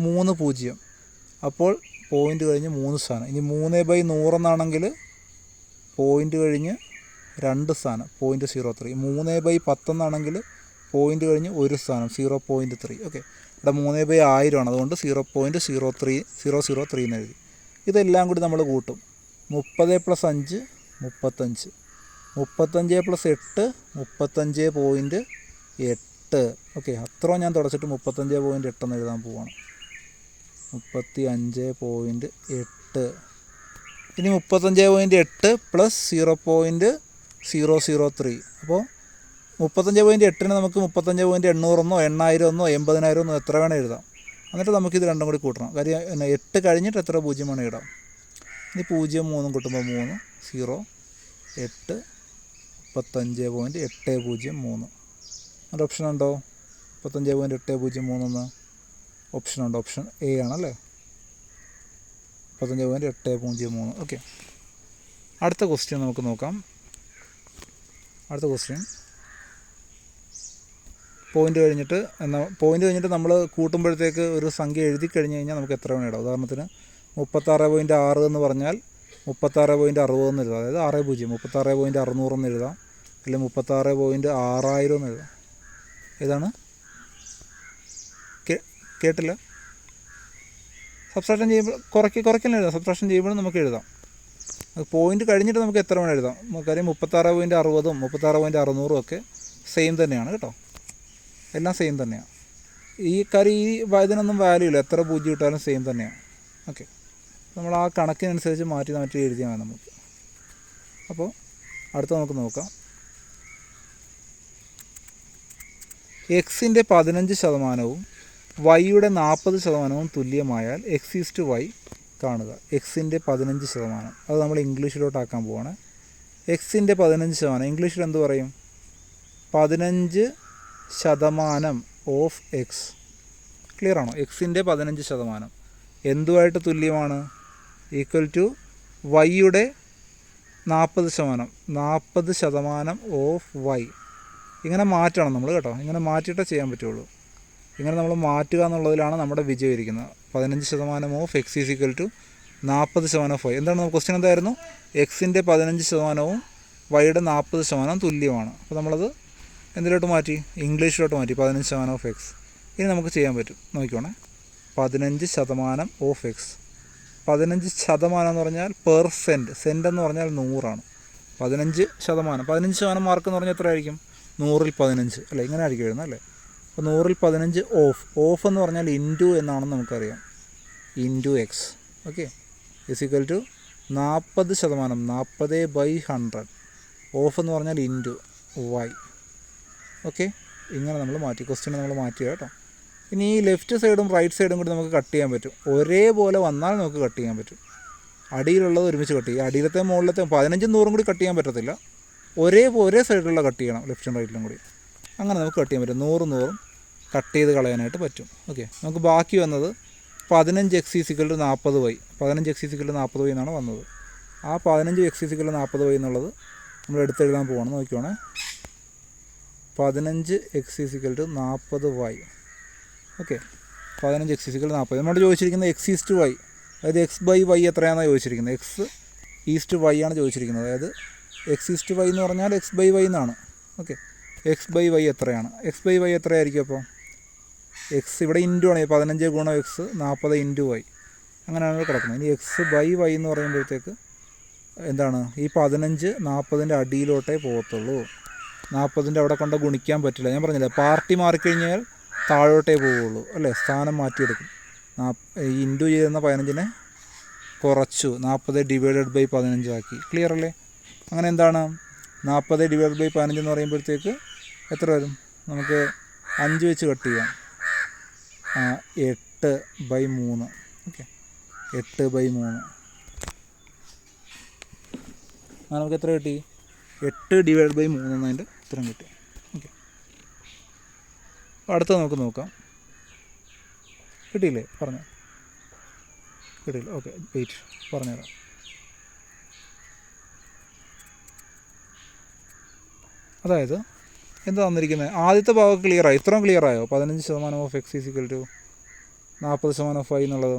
3 0, അപ്പോൾ പോയിൻ്റ് കഴിഞ്ഞ് 3 സ്ഥാനം. ഇനി 3/100 എന്നാണെങ്കിൽ പോയിൻ്റ് കഴിഞ്ഞ് 2 സ്ഥാനം, 0.03. 3/10 എന്നാണെങ്കിൽ പോയിൻ്റ് കഴിഞ്ഞ് 1 സ്ഥാനം, 0.3. ഓക്കെ, ഇവിടെ 3/1000 ആണ്, അതുകൊണ്ട് 0.003 എന്ന് എഴുതി. ഇതെല്ലാം കൂടി നമ്മൾ കൂട്ടും. 30 + 5 35, 35 + 8 35.8. ഓക്കെ, അത്രയും ഞാൻ തുടച്ചിട്ട് 35.8 എന്ന് എഴുതാൻ പോവാണ്. 35.8. ഇനി 35.8 + 0.003. അപ്പോൾ 35.8 നമുക്ക് 35.800 8000 80,000 എത്ര വേണേൽ എഴുതാം. എന്നിട്ട് നമുക്കിത് രണ്ടും കൂടി കൂട്ടണം. കാര്യം 8 കഴിഞ്ഞിട്ട് എത്ര 0 വേണം ഇടാം. ഇനി 0 3 കൂട്ടുമ്പോൾ 3 0 8 35.803. അതിൻ്റെ ഓപ്ഷൻ ഉണ്ടോ? 35.803 ഓപ്ഷൻ ഉണ്ട്. ഓപ്ഷൻ എ ആണല്ലേ, 35.803. ഓക്കെ, അടുത്ത ക്വസ്റ്റ്യൻ നമുക്ക് നോക്കാം. അടുത്ത ക്വസ്റ്റ്യൻ പോയിൻ്റ് കഴിഞ്ഞിട്ട് നമ്മൾ കൂട്ടുമ്പോഴത്തേക്ക് ഒരു സംഖ്യ എഴുതി കഴിഞ്ഞ് കഴിഞ്ഞാൽ നമുക്ക് എത്ര വേണം ഇടാം. ഉദാഹരണത്തിന് 36.6 എന്ന് പറഞ്ഞാൽ 36.60 എന്ന് എഴുതാം. അതായത് 60, 36.600 എന്ന് എഴുതാം, അല്ലെങ്കിൽ 36.6000 എന്ന് എഴുതാം. ഏതാണ്? കേട്ടില്ല? സബ്ട്രാക്ഷൻ ചെയ്യുമ്പോൾ കുറയ്ക്കലും എഴുതാം, സബ്ട്രാക്ഷൻ ചെയ്യുമ്പോഴും നമുക്ക് എഴുതാം. അത് പോയിൻ്റ് കഴിഞ്ഞിട്ട് നമുക്ക് എത്ര വേണം എഴുതാം. കാര്യം 36.60 36.600 ഒക്കെ സെയിം തന്നെയാണ് കേട്ടോ, എല്ലാം സെയിം തന്നെയാണ്. ഈ കാര്യം ഈ ഇതിനൊന്നും വാല്യൂ ഇല്ല, എത്ര 0 ഇട്ടാലും സെയിം തന്നെയാണ്. ഓക്കെ, നമ്മൾ ആ കണക്കിനനുസരിച്ച് മാറ്റി എഴുതിയാൽ മതി നമുക്ക്. അപ്പോൾ അടുത്ത നമുക്ക് നോക്കാം. എക്സിൻ്റെ 15% വൈയുടെ 40% തുല്യമായാൽ x/y കാണുക. എക്സിൻ്റെ 15%, അത് നമ്മൾ ഇംഗ്ലീഷിലോട്ടാക്കാൻ പോവാണ്. എക്സിൻ്റെ 15%, ഇംഗ്ലീഷിൽ എന്ത് പറയും? 15% ഓഫ് എക്സ്. ക്ലിയർ ആണോ? എക്സിൻ്റെ 15% എന്തുമായിട്ട് തുല്യമാണ്? ഈക്വൽ ടു വൈയുടെ 40%, 40% ഓഫ് വൈ. ഇങ്ങനെ മാറ്റണം നമ്മൾ കേട്ടോ, ഇങ്ങനെ മാറ്റിയിട്ടേ ചെയ്യാൻ പറ്റുള്ളൂ. ഇങ്ങനെ നമ്മൾ മാറ്റുക എന്നുള്ളതിലാണ് നമ്മുടെ വിജയം ഇരിക്കുന്നത്. 15% of x is equal to 40% of y. എന്താണ് ക്വസ്റ്റ്യൻ? എന്തായിരുന്നു? എക്സിൻ്റെ 15% വൈയുടെ 40% തുല്യമാണ്. അപ്പോൾ നമ്മളത് എന്തിലോട്ട് മാറ്റി? ഇംഗ്ലീഷിലോട്ട് മാറ്റി, 15% ഓഫ് എക്സ്. ഇനി നമുക്ക് ചെയ്യാൻ പറ്റും, നോക്കിക്കോണേ. 15% ഓഫ് എക്സ്. 15% എന്ന് പറഞ്ഞാൽ പെർസെൻറ്റ്, സെൻറ്റ് എന്ന് പറഞ്ഞാൽ 100 15% മാർക്ക് എന്ന് പറഞ്ഞാൽ എത്ര ആയിരിക്കും? 100ൽ 15 അല്ലേ, ഇങ്ങനെ ആയിരിക്കും എഴുതുന്നത് അല്ലേ. അപ്പോൾ 100ൽ 15 ഓഫ് എന്ന് പറഞ്ഞാൽ ഇൻറ്റു എന്നാണെന്ന് നമുക്കറിയാം, into x. Okay, is equal to 40%, 40/100. Of എന്ന് പറഞ്ഞാൽ ഇൻറ്റു വൈ. ഓക്കെ, ഇങ്ങനെ നമ്മൾ മാറ്റി, ക്വസ്റ്റ്യൻ നമ്മൾ മാറ്റുക കേട്ടോ. ഇനി ഈ ലെഫ്റ്റ് സൈഡും റൈറ്റ് സൈഡും കൂടി നമുക്ക് കട്ട് ചെയ്യാൻ പറ്റും. ഒരേപോലെ വന്നാൽ നമുക്ക് കട്ട് ചെയ്യാൻ പറ്റും. അടിയിലുള്ളത് ഒരുമിച്ച് കട്ട് ചെയ്യുക, അടിയിലത്തെ മുകളിലത്തെ 15 100 കൂടി കട്ട് ചെയ്യാൻ പറ്റത്തില്ല. ഒരേ സൈഡിലുള്ള കട്ട് ചെയ്യണം, ലെഫ്റ്റും റൈറ്റിലും കൂടി. അങ്ങനെ നമുക്ക് കട്ട് ചെയ്യാൻ പറ്റും. 100 കട്ട് ചെയ്ത് കളയാനായിട്ട് പറ്റും. ഓക്കെ, നമുക്ക് ബാക്കി വന്നത് 15x = 40y. 15x = 40y എന്നാണ് വന്നത്. ആ 15x = 40y എന്നുള്ളത് നമ്മൾ എടുത്തെഴുതാൻ പോവാണ്. നോക്കിക്കോണേ, 15x = 40y. Okay, 15x = 40. നമ്മൾ ചോദിച്ചിരിക്കുന്നത് x/y, അതായത് x/y എത്രയാണെന്നാണ് ചോദിച്ചിരിക്കുന്നത്. x/y ആണ് ചോദിച്ചിരിക്കുന്നത്. അതായത് x/y എന്ന് പറഞ്ഞാൽ x/y എന്നാണ്. ഓക്കെ, x/y എത്രയാണ്? x/y എത്രയായിരിക്കും? അപ്പോൾ എക്സ് ഇവിടെ ഇൻറ്റു ആണ്, 15 × x 40 × y, അങ്ങനെയാണ് കിടക്കുന്നത്. ഇനി x/y എന്ന് പറയുമ്പോഴത്തേക്ക് എന്താണ്? ഈ 15 40ൻ്റെ അടിയിലോട്ടേ പോകത്തുള്ളൂ. 40ൻ്റെ അവിടെ കൊണ്ട് ഗുണിക്കാൻ പറ്റില്ല. ഞാൻ പറഞ്ഞില്ലേ, പാർട്ടി മാറിക്കഴിഞ്ഞാൽ താഴോട്ടേ പോവുള്ളൂ അല്ലേ, സ്ഥാനം മാറ്റിയെടുക്കും. ഇൻറ്റു ചെയ്യുന്ന 15നെ കുറച്ചു 40/15 ആക്കി. ക്ലിയർ അല്ലേ? അങ്ങനെ എന്താണ് 40/15 എന്ന് പറയുമ്പോഴത്തേക്ക് എത്ര വരും? നമുക്ക് 5 വെച്ച് കട്ട് ചെയ്യാം. 8/3. ഓക്കെ, 8/3. അങ്ങനെ നമുക്ക് എത്ര കിട്ടി? 8/3 എന്നതിൻ്റെ ഉത്തരം കിട്ടി. ഓക്കെ, അടുത്തത് നമുക്ക് നോക്കാം. കിട്ടിയില്ലേ? പറഞ്ഞോ. കിട്ടിയില്ല? ഓക്കെ, വെയിറ്റ്, പറഞ്ഞുതരാം. അതായത് എന്താ തന്നിരിക്കുന്നത്, ആദ്യത്തെ ഭാഗം ക്ലിയറായി, ഇത്രയും ക്ലിയറായോ? 15% of x equal to 40% of y എന്നുള്ളത്.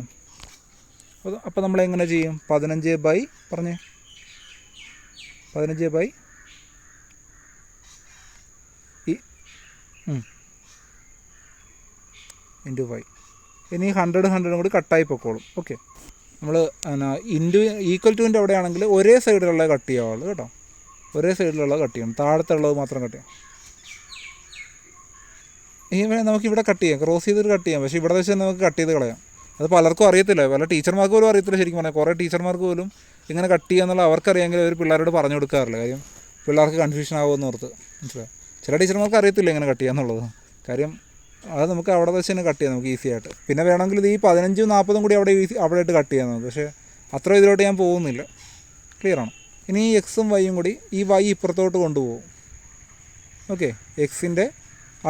അപ്പോൾ നമ്മളെങ്ങനെ ചെയ്യും? 15 ബൈ പറഞ്ഞേ 15 ബൈ ഇൻറ്റു വൈ. ഇനി 100 കൂടി കട്ടായി പൊക്കോളും. ഓക്കെ, നമ്മൾ ഇൻറ്റു ഈക്വൽ ടുവിൻ്റെ അവിടെയാണെങ്കിൽ ഒരേ സൈഡിലുള്ള കട്ട് ചെയ്യാവുള്ളൂ കേട്ടോ, ഒരേ സൈഡിലുള്ള കട്ട് ചെയ്യണം, താഴത്തുള്ളത് മാത്രം കട്ട് ചെയ്യാം. നമുക്കിവിടെ കട്ട് ചെയ്യാം, ക്രോസ് ചെയ്തിട്ട് കട്ട് ചെയ്യാം, പക്ഷേ ഇവിടെ വെച്ച് നമുക്ക് കട്ട് ചെയ്ത് കളയാം. അത് പലർക്കും അറിയത്തില്ല, പല ടീച്ചർമാർക്ക് പോലും അറിയത്തില്ല ശരിക്കും പറഞ്ഞാൽ. കുറേ ടീച്ചർമാർക്ക് പോലും ഇങ്ങനെ കട്ട് ചെയ്യുക എന്നുള്ള അവർക്കറിയാമെങ്കിൽ അവർ പിള്ളേരോട് പറഞ്ഞു കൊടുക്കാറില്ല. കാര്യം പിള്ളേർക്ക് കൺഫ്യൂഷൻ ആകുമെന്ന് ഓർത്ത്. മനസ്സിലായി? ചില ടീച്ചർമാർക്ക് അറിയത്തില്ല ഇങ്ങനെ കട്ട് ചെയ്യുക എന്നുള്ളത്. കാര്യം അത് നമുക്ക് അവിടെ വെച്ച് തന്നെ കട്ട് ചെയ്യാം നമുക്ക് ഈസി ആയിട്ട്. പിന്നെ വേണമെങ്കിൽ ഇത് ഈ 15 40 കൂടി അവിടെ ഇട്ട് കട്ട് ചെയ്യാം നമുക്ക്, പക്ഷേ അത്ര ഇതിലോട്ട് ഞാൻ പോകുന്നില്ല. ക്ലിയറാണ്? ഇനി ഈ എക്സും വൈയും കൂടി ഈ വൈ ഇപ്പുറത്തോട്ട് കൊണ്ടുപോകും. ഓക്കെ, എക്സിൻ്റെ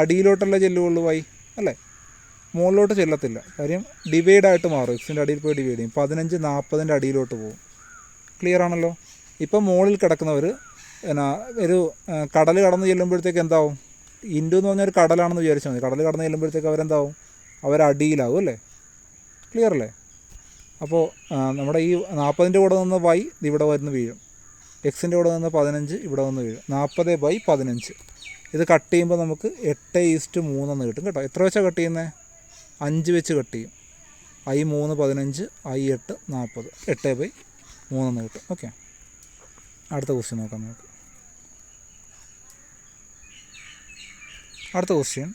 അടിയിലോട്ടല്ലേ ചെല്ലുള്ളൂ വൈ, അല്ലേ? മുകളിലോട്ട് ചെല്ലത്തില്ല, കാര്യം ഡിവൈഡായിട്ട് മാറും. എക്സിൻ്റെ അടിയിൽ പോയി ഡിവൈഡ് ചെയ്യും. 15 40ൻ്റെ അടിയിലോട്ട് പോകും. ക്ലിയർ ആണല്ലോ? ഇപ്പം മുകളിൽ കിടക്കുന്നവർ ഒരു കടൽ കടന്ന് ചെല്ലുമ്പോഴത്തേക്ക് എന്താവും? ഇൻഡു എന്ന് പറഞ്ഞാൽ ഒരു കടലാണെന്ന് വിചാരിച്ചാൽ മതി. കടൽ കടന്ന് ചെല്ലുമ്പോഴത്തേക്ക് അവരെന്താവും? അവരടിയിലാവും, അല്ലേ? ക്ലിയർ അല്ലേ? അപ്പോൾ നമ്മുടെ ഈ 40ൻ്റെ കൂടെ നിന്ന് വൈ ഇവിടെ വന്ന് വീഴും, എക്സിൻ്റെ കൂടെ നിന്ന് 15 ഇവിടെ വന്ന് വീഴും. 40/15. ഇത് കട്ട് ചെയ്യുമ്പോൾ നമുക്ക് 8:3 എന്ന് കിട്ടും കേട്ടോ. എത്ര വെച്ചാണ് കട്ട് ചെയ്യുന്നത്? 5 വെച്ച് കട്ട് ചെയ്യും. I3 15, I8 40, 8/3 എന്ന് കിട്ടും. ഓക്കെ, അടുത്ത ക്വസ്റ്റ്യൻ നോക്കാം നമുക്ക്. അടുത്ത ക്വസ്റ്റ്യൻ,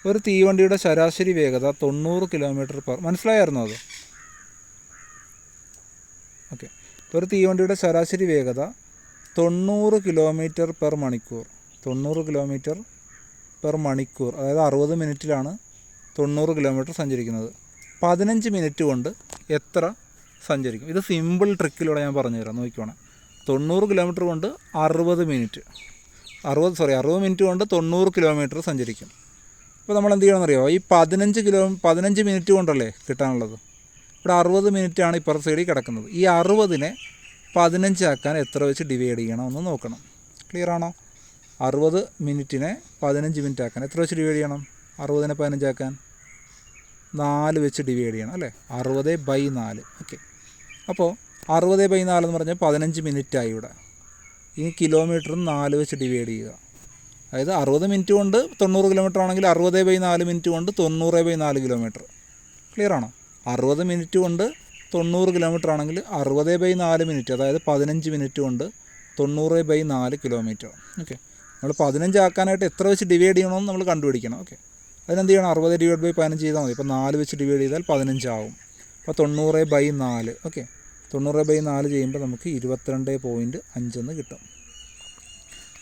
ഒരു തീവണ്ടിയുടെ ശരാശരി വേഗത 90 km/h. മനസ്സിലായിരുന്നു അത്? ഓക്കെ, ഒരു തീവണ്ടിയുടെ ശരാശരി വേഗത 90 km/h. 90 km/h, അതായത് 60 മിനിറ്റിലാണ് 90 കിലോമീറ്റർ സഞ്ചരിക്കുന്നത്. 15 മിനിറ്റ് കൊണ്ട് എത്ര സഞ്ചരിക്കും? ഇത് സിമ്പിൾ ട്രിക്കിലൂടെ ഞാൻ പറഞ്ഞുതരാം, നോക്കിക്കോണം. 90 കിലോമീറ്റർ കൊണ്ട് 60 മിനിറ്റ് 60 മിനിറ്റ് കൊണ്ട് 90 കിലോമീറ്റർ സഞ്ചരിക്കും. അപ്പോൾ നമ്മൾ എന്ത് ചെയ്യണമെന്നറിയോ? ഈ 15 മിനിറ്റ് കൊണ്ടല്ലേ കിട്ടാനുള്ളത്. ഇവിടെ 60 മിനിറ്റാണ് ഇപ്പുറത്തെ സൈഡിൽ കിടക്കുന്നത്. ഈ 60നെ 15 ആക്കാൻ എത്ര വെച്ച് ഡിവൈഡ് ചെയ്യണം എന്ന് നോക്കണം. ക്ലിയർ ആണോ? 60 മിനിറ്റിനെ 15 മിനിറ്റ് ആക്കാൻ എത്ര വെച്ച് ഡിവൈഡ് ചെയ്യണം? 60നെ 15 ആക്കാൻ 4 വെച്ച് ഡിവൈഡ് ചെയ്യണം, അല്ലേ? 60/4. ഓക്കെ, അപ്പോൾ 60/4 എന്ന് പറഞ്ഞാൽ 15 മിനിറ്റായി ഇവിടെ. ഈ കിലോമീറ്ററും 4 വെച്ച് ഡിവൈഡ് ചെയ്യുക. അതായത് 60 മിനിറ്റ് കൊണ്ട് 90 കിലോമീറ്റർ ആണെങ്കിൽ 60/4 മിനിറ്റ് കൊണ്ട് 90/4 കിലോമീറ്റർ. ക്ലിയർ ആണോ? 60 മിനിറ്റ് കൊണ്ട് 90 കിലോമീറ്റർ ആണെങ്കിൽ 60/4 മിനിറ്റ്, അതായത് 15 മിനിറ്റ് കൊണ്ട് 90/4 കിലോമീറ്റർ. ഓക്കെ, നമ്മൾ 15 ആക്കാനായിട്ട് എത്ര വെച്ച് ഡിവൈഡ് ചെയ്യണമെന്ന് നമ്മൾ കണ്ടുപിടിക്കണം. ഓക്കെ, അതിനെന്ത് ചെയ്യണം? 60/15 ചെയ്താൽ മതി. ഇപ്പോൾ 4 വെച്ച് ഡിവൈഡ് ചെയ്താൽ 15 ആവും. അപ്പോൾ 90/4. ഓക്കെ, 90/4 ചെയ്യുമ്പോൾ നമുക്ക് 22.5 എന്ന് കിട്ടും.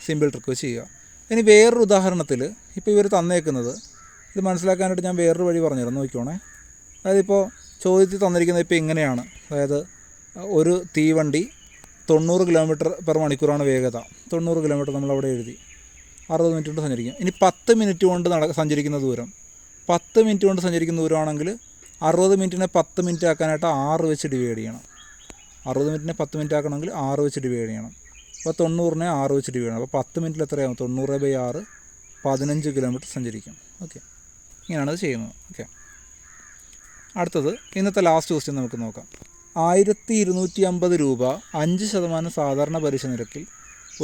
സിമ്പിൾ ട്രിക്ക് വെച്ച് ചെയ്യുക. ഇനി വേറൊരു ഉദാഹരണത്തിൽ ഇപ്പോൾ ഇവർ തന്നേക്കുന്നത്, ഇത് മനസ്സിലാക്കാനായിട്ട് ഞാൻ വേറൊരു വഴി പറഞ്ഞുതരാം, നോക്കിക്കോണേ. അതായത് ഇപ്പോൾ ചോദ്യത്തിൽ തന്നിരിക്കുന്നത് ഇപ്പോൾ ഇങ്ങനെയാണ്. അതായത് ഒരു തീവണ്ടി 90 km/h വേഗത. 90 കിലോമീറ്റർ നമ്മളവിടെ എഴുതി. 60 മിനിറ്റ് കൊണ്ട് സഞ്ചരിക്കും. ഇനി 10 മിനിറ്റ് കൊണ്ട് സഞ്ചരിക്കുന്ന ദൂരം, 10 മിനിറ്റ് കൊണ്ട് സഞ്ചരിക്കുന്ന ദൂരമാണെങ്കിൽ 60 മിനിറ്റിനെ 10 മിനിറ്റ് ആക്കാനായിട്ട് 6 വെച്ച് ഡിവൈഡ് ചെയ്യണം. 60 മിനിറ്റിനെ 10 മിനിറ്റ് ആക്കണമെങ്കിൽ 6 വെച്ച് ഡിവൈഡ് ചെയ്യണം. അപ്പോൾ 90നെ 6 വെച്ച് ഡിവൈഡ് ചെയ്യണം. അപ്പോൾ 10 മിനിറ്റിൽ എത്രയാകും? 90/6 15 കിലോമീറ്റർ സഞ്ചരിക്കും. ഓക്കെ, ഇങ്ങനെയാണ് അത് ചെയ്യുന്നത്. ഓക്കെ, അടുത്തത് ഇന്നത്തെ ലാസ്റ്റ് ക്വസ്റ്റ്യൻ നമുക്ക് നോക്കാം. 1250 രൂപ 5% സാധാരണ പലിശ നിരക്കിൽ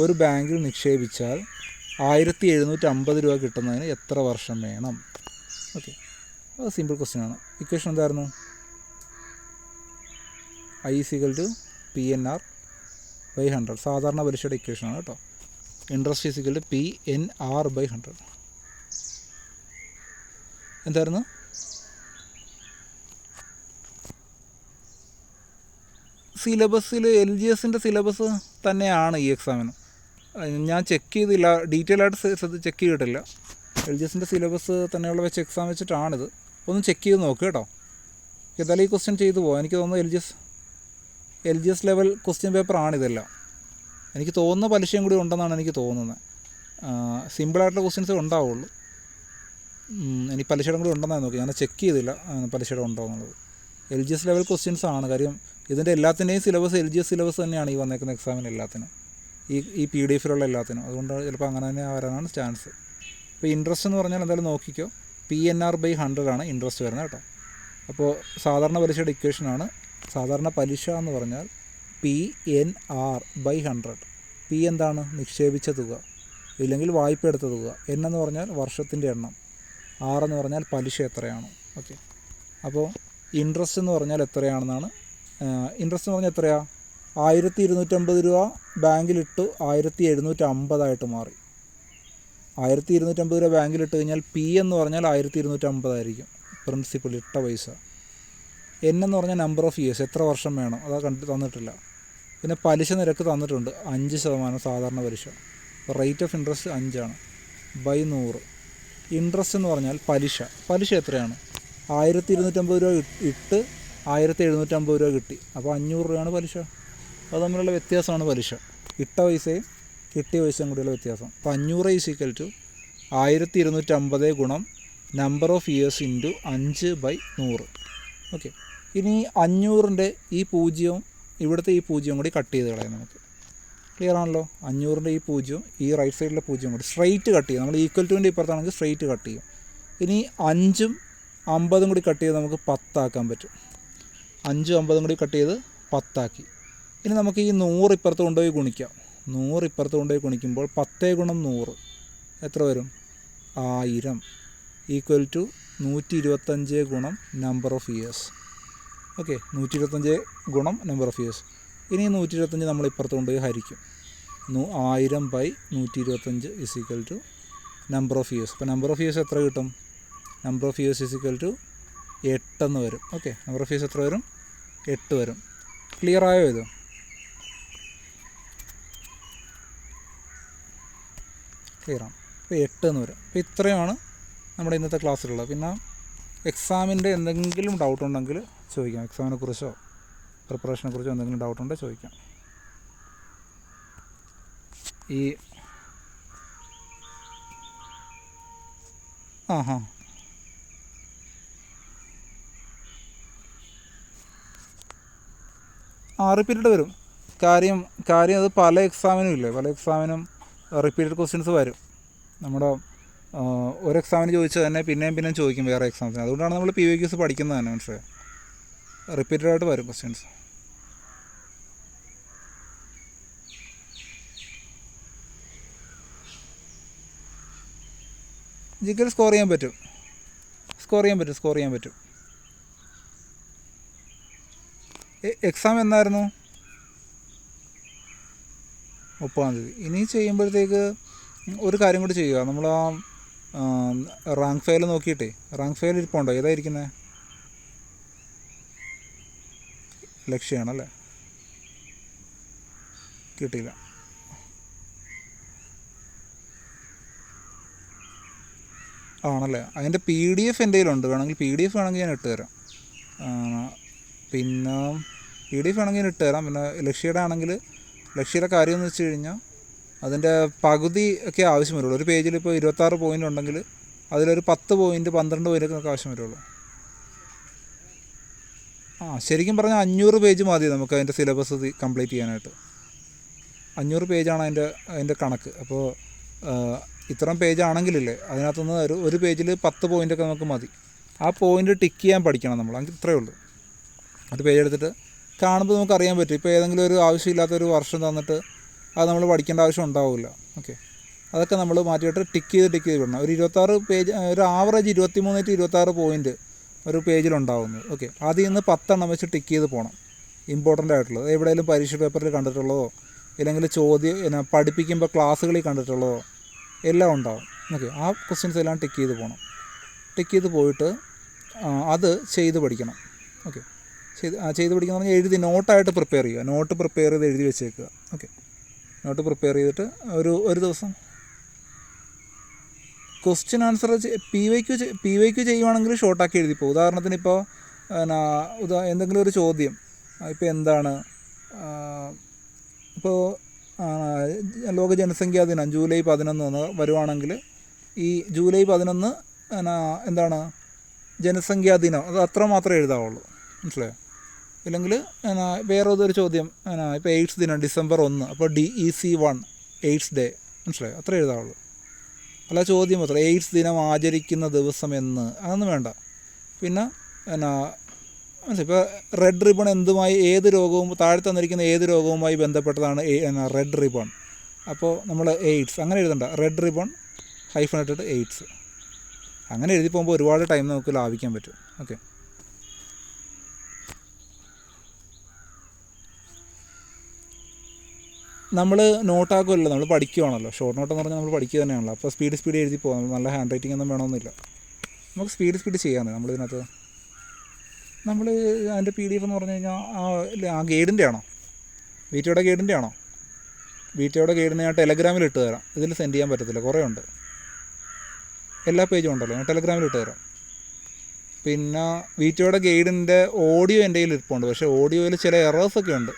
ഒരു ബാങ്കിൽ നിക്ഷേപിച്ചാൽ 1750 രൂപ കിട്ടുന്നതിന് എത്ര വർഷം വേണം? ഓക്കെ, അത് സിമ്പിൾ ക്വസ്റ്റ്യനാണ്. ഇക്വേഷൻ എന്തായിരുന്നു? I = PNR/100. സാധാരണ പലിശയുടെ ഇക്വേഷനാണ് കേട്ടോ. Interest = PNR/100. എന്തായിരുന്നു? സിലബസിൽ LGSൻ്റെ സിലബസ് തന്നെയാണ് ഈ എക്സാമിന്. ഞാൻ ചെക്ക് ചെയ്തില്ല, ഡീറ്റെയിൽ ആയിട്ട് ചെക്ക് ചെയ്തിട്ടില്ല. LGSൻ്റെ സിലബസ് തന്നെയുള്ള വെച്ച് എക്സാം വെച്ചിട്ടാണിത്. ഒന്ന് ചെക്ക് ചെയ്ത് നോക്കുക കേട്ടോ. ഏതായാലും ഈ ക്വസ്റ്റ്യൻ ചെയ്തു പോകാം. എനിക്ക് തോന്നുന്നു LGS ലെവൽ ക്വസ്റ്റ്യൻ പേപ്പറാണിതെല്ലാം. എനിക്ക് തോന്നുന്ന പലിശയും കൂടി ഉണ്ടെന്നാണ് എനിക്ക് തോന്നുന്നത്. സിമ്പിളായിട്ടുള്ള ക്വസ്റ്റ്യൻസേ ഉണ്ടാവുള്ളൂ. ഇനി പലിശയുടെ കൂടി ഉണ്ടെന്നാണ് നോക്കി. ഞാൻ ചെക്ക് ചെയ്തില്ല പലിശയുടെ ഉണ്ടോ എന്നുള്ളത്. LGS ലെവൽ ക്വസ്റ്റ്യൻസ് ആണ്. കാര്യം ഇതിൻ്റെ എല്ലാത്തിൻ്റെയും സിലബസ് LGS സിലബസ് തന്നെയാണ് ഈ വന്നേക്കുന്ന എക്സാമിന് എല്ലാത്തിനും. ഈ PDF എല്ലാത്തിനും. അതുകൊണ്ട് ചിലപ്പോൾ അങ്ങനെ തന്നെ വരാനാണ് ചാൻസ്. ഇപ്പോൾ ഇൻട്രസ്റ്റ് എന്ന് പറഞ്ഞാൽ എന്തായാലും നോക്കിക്കോ, PNR/100 ആണ് ഇൻട്രസ്റ്റ് വരുന്നത് കേട്ടോ. അപ്പോൾ സാധാരണ പലിശയുടെ ഇക്വേഷനാണ്, സാധാരണ പലിശ എന്ന് പറഞ്ഞാൽ PNR/100. P എന്താണ്? നിക്ഷേപിച്ച തുക, ഇല്ലെങ്കിൽ വായ്പ എടുത്ത തുക. N എന്ന് പറഞ്ഞാൽ വർഷത്തിൻ്റെ എണ്ണം, R എന്ന് പറഞ്ഞാൽ പലിശ എത്രയാണ്. ഓക്കെ, അപ്പോൾ ഇൻട്രസ്റ്റ് എന്ന് പറഞ്ഞാൽ എത്രയാണെന്നാണ്. ഇൻട്രസ്റ്റ് എന്ന് പറഞ്ഞാൽ എത്രയാണ്? 1250 രൂപ ബാങ്കിലിട്ടു 1750 മാറി. 1250 രൂപ ബാങ്കിലിട്ട് കഴിഞ്ഞാൽ P എന്ന് പറഞ്ഞാൽ 1250 ആയിരിക്കും, പ്രിൻസിപ്പൽ ഇട്ട പൈസ. N എന്ന് പറഞ്ഞാൽ നമ്പർ ഓഫ് ഇയേഴ്സ്, എത്ര വർഷം വേണം, അതാ തന്നിട്ടില്ല. പിന്നെ പലിശ നിരക്ക് തന്നിട്ടുണ്ട് 5% സാധാരണ പലിശ. റേറ്റ് ഓഫ് ഇൻട്രസ്റ്റ് 5 ആണ്, ബൈ 100. ഇൻട്രസ്റ്റ് എന്ന് പറഞ്ഞാൽ പലിശ എത്രയാണ്? 1250 രൂപ ഇട്ട് 1750 രൂപ കിട്ടി, അപ്പോൾ 500 രൂപയാണ് പലിശ. അത് തമ്മിലുള്ള വ്യത്യാസമാണ് പലിശ. ഇട്ട പൈസയും കിട്ടിയ പൈസയും കൂടിയുള്ള വ്യത്യാസം. അപ്പോൾ 500 = 1250 ഗുണം number of years into 5/100. Okay, ഇനി 500ൻ്റെ ഈ 0 ഇവിടുത്തെ ഈ 0 കൂടി കട്ട് ചെയ്ത് കളയാം നമുക്ക്. ക്ലിയർ ആണല്ലോ? 500ൻ്റെ ഈ 0 ഈ റൈറ്റ് സൈഡിലെ 0 കൂടി സ്ട്രെയിറ്റ് കട്ട് ചെയ്യും. നമ്മൾ ഈക്വൽ ടുവിൻ്റെ ഇപ്പുറത്താണെങ്കിൽ സ്ട്രെയിറ്റ് കട്ട് ചെയ്യും. ഇനി 5ഉം 50ഉം കൂടി കട്ട് ചെയ്ത് നമുക്ക് 10 ആക്കാൻ പറ്റും. 5ഉം 50ഉം കൂടി കട്ട് ചെയ്ത് 10 ആക്കി. ഇനി നമുക്ക് ഈ 100 ഇപ്പുറത്ത് കൊണ്ടുപോയി ഗുണിക്കാം. 100 ഇപ്പുറത്ത് കൊണ്ടുപോയി ഗുണിക്കുമ്പോൾ 10 ഗുണം 100 എത്ര വരും? 1000 ഈക്വൽ ടു 125 ഗുണം നമ്പർ ഓഫ് ഇയേഴ്സ്. ഓക്കെ, 125 ഗുണം നമ്പർ ഓഫ് ഇയേഴ്സ്. ഇനി 125 നമ്മൾ ഇപ്പുറത്ത് കൊണ്ടുപോയി ഹരിക്കും. 1000/125 = നമ്പർ ഓഫ് ഇയേഴ്സ്. അപ്പോൾ നമ്പർ ഓഫ് ഇയേഴ്സ് എത്ര കിട്ടും? നമ്പർ ഓഫ് ഇയേഴ്സ് = 8 എന്ന് വരും. ഓക്കെ, നമ്പർ ഓഫ് ഇയേഴ്സ് എത്ര വരും? 8 വരും. ക്ലിയർ ആയോ ഇത്? ക്ലിയറാണ്. അപ്പോൾ 8 എന്ന് വരും. അപ്പോൾ ഇത്രയാണ് നമ്മുടെ ഇന്നത്തെ ക്ലാസ്സിലുള്ളത്. പിന്നെ എക്സാമിൻ്റെ എന്തെങ്കിലും ഡൗട്ട് ഉണ്ടെങ്കിൽ ചോദിക്കാം. എക്സാമിനെ കുറിച്ചോ പ്രിപ്പറേഷനെ കുറിച്ചോ എന്തെങ്കിലും ഡൗട്ട് ഉണ്ടെങ്കിൽ ചോദിക്കാം. ഈ റിപ്പീറ്റഡ് വരും. കാര്യം അത് പല എക്സാമിനും ഇല്ലേ, പല എക്സാമിനും റിപ്പീറ്റഡ് ക്വസ്റ്റ്യൻസ് വരും. നമ്മുടെ ഒരു എക്സാമിന് ചോദിച്ചാൽ തന്നെ പിന്നെയും ചോദിക്കും വേറെ എക്സാംസിന്. അതുകൊണ്ടാണ് നമ്മൾ PYQs പഠിക്കുന്നത് തന്നെ, മനസ്സിലായോ? റിപ്പീറ്റഡ് ആയിട്ട് വരും ക്വസ്റ്റ്യൻസ്. ജിക്കൽ സ്കോർ ചെയ്യാൻ പറ്റും. എക്സാം എന്നായിരുന്നു? 30-ാം തീയതി. ഇനി ചെയ്യുമ്പോഴത്തേക്ക് ഒരു കാര്യം കൂടി ചെയ്യുക. നമ്മൾ റാങ്ക് ഫയൽ നോക്കിയിട്ടേ, റാങ്ക് ഫയൽ ഇരിപ്പുണ്ടോ? ഏതായിരിക്കുന്നത്? ലക്ഷ്യമാണല്ലേ? കിട്ടിയില്ല. ആണല്ലേ? അതിൻ്റെ PDF എൻ്റെ കയ്യിലുണ്ട്. വേണമെങ്കിൽ PDF വേണമെങ്കിൽ ഞാൻ ഇട്ട് തരാം. പിന്നെ PDF വേണമെങ്കിൽ ഞാൻ ഇട്ട് തരാം. പിന്നെ ലക്ഷ്യയുടെ കാര്യം എന്ന് വെച്ച് കഴിഞ്ഞാൽ അതിൻ്റെ പകുതി ഒക്കെ ആവശ്യം വരുള്ളൂ. ഒരു പേജിൽ ഇപ്പോൾ 26 പോയിൻ്റ് ഉണ്ടെങ്കിൽ അതിലൊരു 10 പോയിൻ്റ് 12 പോയിൻ്റ് ഒക്കെ ആവശ്യം വരുള്ളൂ. ശരിക്കും പറഞ്ഞാൽ 500 പേജ് മതി നമുക്ക് അതിൻ്റെ സിലബസ് കംപ്ലീറ്റ് ചെയ്യാനായിട്ട്. 500 പേജാണ് അതിൻ്റെ കണക്ക്. അപ്പോൾ ഇത്രയും പേജ് ആണെങ്കിലില്ലേ, അതിനകത്തുനിന്ന് ഒരു പേജിൽ 10 പോയിൻ്റൊക്കെ നമുക്ക് മതി. ആ പോയിൻ്റ് ടിക്ക് ചെയ്യാൻ പഠിക്കണം നമ്മൾ. അങ്ങനെ ഇത്രയേ ഉള്ളൂ. അത് പേജ് എടുത്തിട്ട് കാണുമ്പോൾ നമുക്ക് അറിയാൻ പറ്റും. ഇപ്പോൾ ഏതെങ്കിലും ഒരു ആവശ്യമില്ലാത്തൊരു വർഷം തന്നിട്ട് അത് നമ്മൾ പഠിക്കേണ്ട ആവശ്യം ഉണ്ടാവില്ല. ഓക്കെ, അതൊക്കെ നമ്മൾ മാറ്റിയിട്ട് ടിക്ക് ചെയ്ത് വിടണം. ഒരു 26 പേജ്, ഒരു ആവറേജ് 23-26 പോയിൻ്റ് ഒരു പേജിലുണ്ടാവുന്നത്. ഓക്കെ, അതിൽ നിന്ന് 10 എണ്ണം വെച്ച് ടിക്ക് ചെയ്ത് പോകണം. ഇമ്പോർട്ടൻ്റ് ആയിട്ടുള്ളത് എവിടെയെങ്കിലും പരീക്ഷ പേപ്പറിൽ കണ്ടിട്ടുള്ളതോ ഇല്ലെങ്കിൽ പഠിപ്പിക്കുമ്പോൾ ക്ലാസ്സുകളിൽ കണ്ടിട്ടുള്ളതോ എല്ലാം ഉണ്ടാവും. ഓക്കെ, ആ ക്വസ്റ്റ്യൻസ് എല്ലാം ടിക്ക് ചെയ്ത് പോകണം. ടിക്ക് ചെയ്ത് പോയിട്ട് അത് ചെയ്ത് പഠിക്കണം. ഓക്കെ, ചെയ്ത് പഠിക്കുന്ന പറഞ്ഞാൽ എഴുതി നോട്ടായിട്ട് പ്രിപ്പയർ ചെയ്യുക. നോട്ട് പ്രിപ്പയർ ചെയ്ത് എഴുതി വെച്ചേക്കുക. ഓക്കെ, നോട്ട് പ്രിപ്പയർ ചെയ്തിട്ട് ഒരു ദിവസം ക്വസ്റ്റ്യൻ ആൻസർ PYQ ചെയ്യുവാണെങ്കിൽ ഷോർട്ടാക്കി എഴുതിപ്പോൾ. ഉദാഹരണത്തിന് ഇപ്പോൾ എന്തെങ്കിലും ഒരു ചോദ്യം, ഇപ്പോൾ എന്താണ്, ഇപ്പോൾ ലോക ജനസംഖ്യാ ദിനം ജൂലൈ 11 വരുവാണെങ്കിൽ ഈ ജൂലൈ 11 എന്താണ് ജനസംഖ്യാ ദിനം, അത് അത്ര മാത്രമേ എഴുതാവുള്ളൂ. മനസ്സിലായോ? ഇല്ലെങ്കിൽ വേറെ ഏതൊരു ചോദ്യം ഇപ്പോൾ എയ്ഡ്സ് ദിനം December 1, അപ്പോൾ DEC1 എയ്ഡ്സ് ഡേ, മനസ്സിലായോ? അത്ര എഴുതാവുള്ളൂ. അല്ല ചോദ്യം മാത്രം എയ്ഡ്സ് ദിനം ആചരിക്കുന്ന ദിവസം എന്ന്, അതൊന്നും വേണ്ട. പിന്നെ ഇപ്പോൾ റെഡ് റിബൺ എന്തുമായി, ഏത് രോഗവും താഴെ തന്നിരിക്കുന്ന ഏത് രോഗവുമായി ബന്ധപ്പെട്ടതാണ് റെഡ് റിബൺ. അപ്പോൾ നമ്മൾ എയ്ഡ്സ് അങ്ങനെ എഴുതണ്ട, റെഡ് റിബൺ -ഇട്ടിട്ട് എയ്ഡ്സ് അങ്ങനെ എഴുതി പോകുമ്പോൾ ഒരുപാട് ടൈം നമുക്ക് ലാഭിക്കാൻ പറ്റും. ഓക്കെ, നമ്മൾ നോട്ടാക്കുമല്ലോ, നമ്മൾ പഠിക്കുകയാണല്ലോ. ഷോർട്ട് നോട്ടെന്ന് പറഞ്ഞാൽ നമ്മൾ പഠിക്കുക തന്നെയാണല്ലോ. അപ്പോൾ സ്പീഡ് എഴുതി പോകാം. നല്ല ഹാൻഡ് റൈറ്റിംഗ് ഒന്നും വേണമെന്നില്ല. നമുക്ക് സ്പീഡ് ചെയ്യാമെന്ന്. നമ്മളിതിനകത്ത് നമ്മൾ അതിൻ്റെ PDF എന്ന് പറഞ്ഞു കഴിഞ്ഞാൽ ആ ഗൈഡിൻ്റെ ആണോ, വീറ്റോയുടെ ഗൈഡിൻ്റെ ആണോ? വീറ്റോയുടെ ഗൈഡിന് ഞാൻ ടെലഗ്രാമിൽ ഇട്ട് തരാം. ഇതിൽ സെൻഡ് ചെയ്യാൻ പറ്റത്തില്ല, കുറേ ഉണ്ട്, എല്ലാ പേജും ഉണ്ടല്ലോ. ഞാൻ ടെലഗ്രാമിൽ ഇട്ട് തരാം. പിന്നെ വീറ്റോയുടെ ഗൈഡിൻ്റെ ഓഡിയോ എൻ്റെ കയ്യിൽ ഇരിപ്പുണ്ട്. പക്ഷേ ഓഡിയോയിൽ ചില എറേഴ്സൊക്കെ ഉണ്ട്.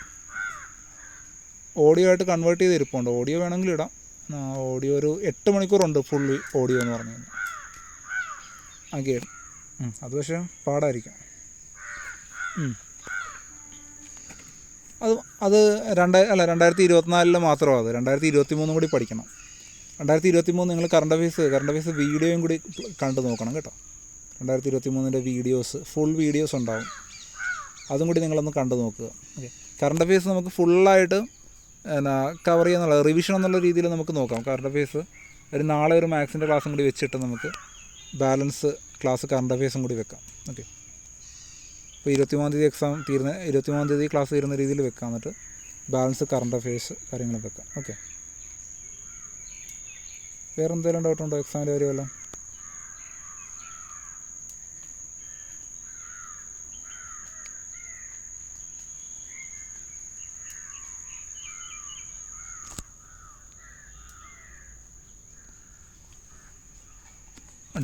ഓഡിയോ ആയിട്ട് കൺവേർട്ട് ചെയ്ത് ഇരിപ്പുണ്ട്. ഓഡിയോ വേണമെങ്കിൽ ഇടാം. ഓഡിയോ ഒരു 8 മണിക്കൂറുണ്ട് ഫുൾ ഓഡിയോ എന്ന് പറഞ്ഞു കഴിഞ്ഞാൽ ആ ഗൈഡ്. അത് പക്ഷേ പാടായിരിക്കും. അത് 2024 മാത്രമാണ്. അത് 2023 കൂടി പഠിക്കണം. 2023 നിങ്ങൾ കറണ്ട് അഫയേഴ്സ് വീഡിയോയും കൂടി കണ്ടു നോക്കണം കേട്ടോ. 2023 വീഡിയോസ്, ഫുൾ വീഡിയോസ് ഉണ്ടാവും. അതും കൂടി നിങ്ങളൊന്ന് കണ്ടു നോക്കുക. ഓക്കെ, കറണ്ട് അഫയേഴ്സ് നമുക്ക് ഫുള്ളായിട്ട് കവർ ചെയ്യാന്നുള്ള റിവിഷൻ എന്നുള്ള രീതിയിൽ നമുക്ക് നോക്കാം. കറണ്ട് അഫയേഴ്സ് നാളെ ഒരു മാത്സിൻ്റെ ക്ലാസ്സും കൂടി വെച്ചിട്ട് നമുക്ക് ബാലൻസ് ക്ലാസ് കറണ്ട് അഫയേഴ്സും കൂടി വെക്കാം. ഓക്കെ, ഇപ്പോൾ 23-ാം തീയതി എക്സാം തീരുന്ന 23-ാം തീയതി ക്ലാസ് തീരുന്ന രീതിയിൽ വെക്കാം. എന്നിട്ട് ബാലൻസ് കറണ്ട് അഫയേഴ്സ് കാര്യങ്ങളും വെക്കാം. ഓക്കെ, വേറെ എന്തെങ്കിലും ഡൗട്ടുണ്ടോ എക്സാമിൻ്റെ കാര്യമല്ലോ?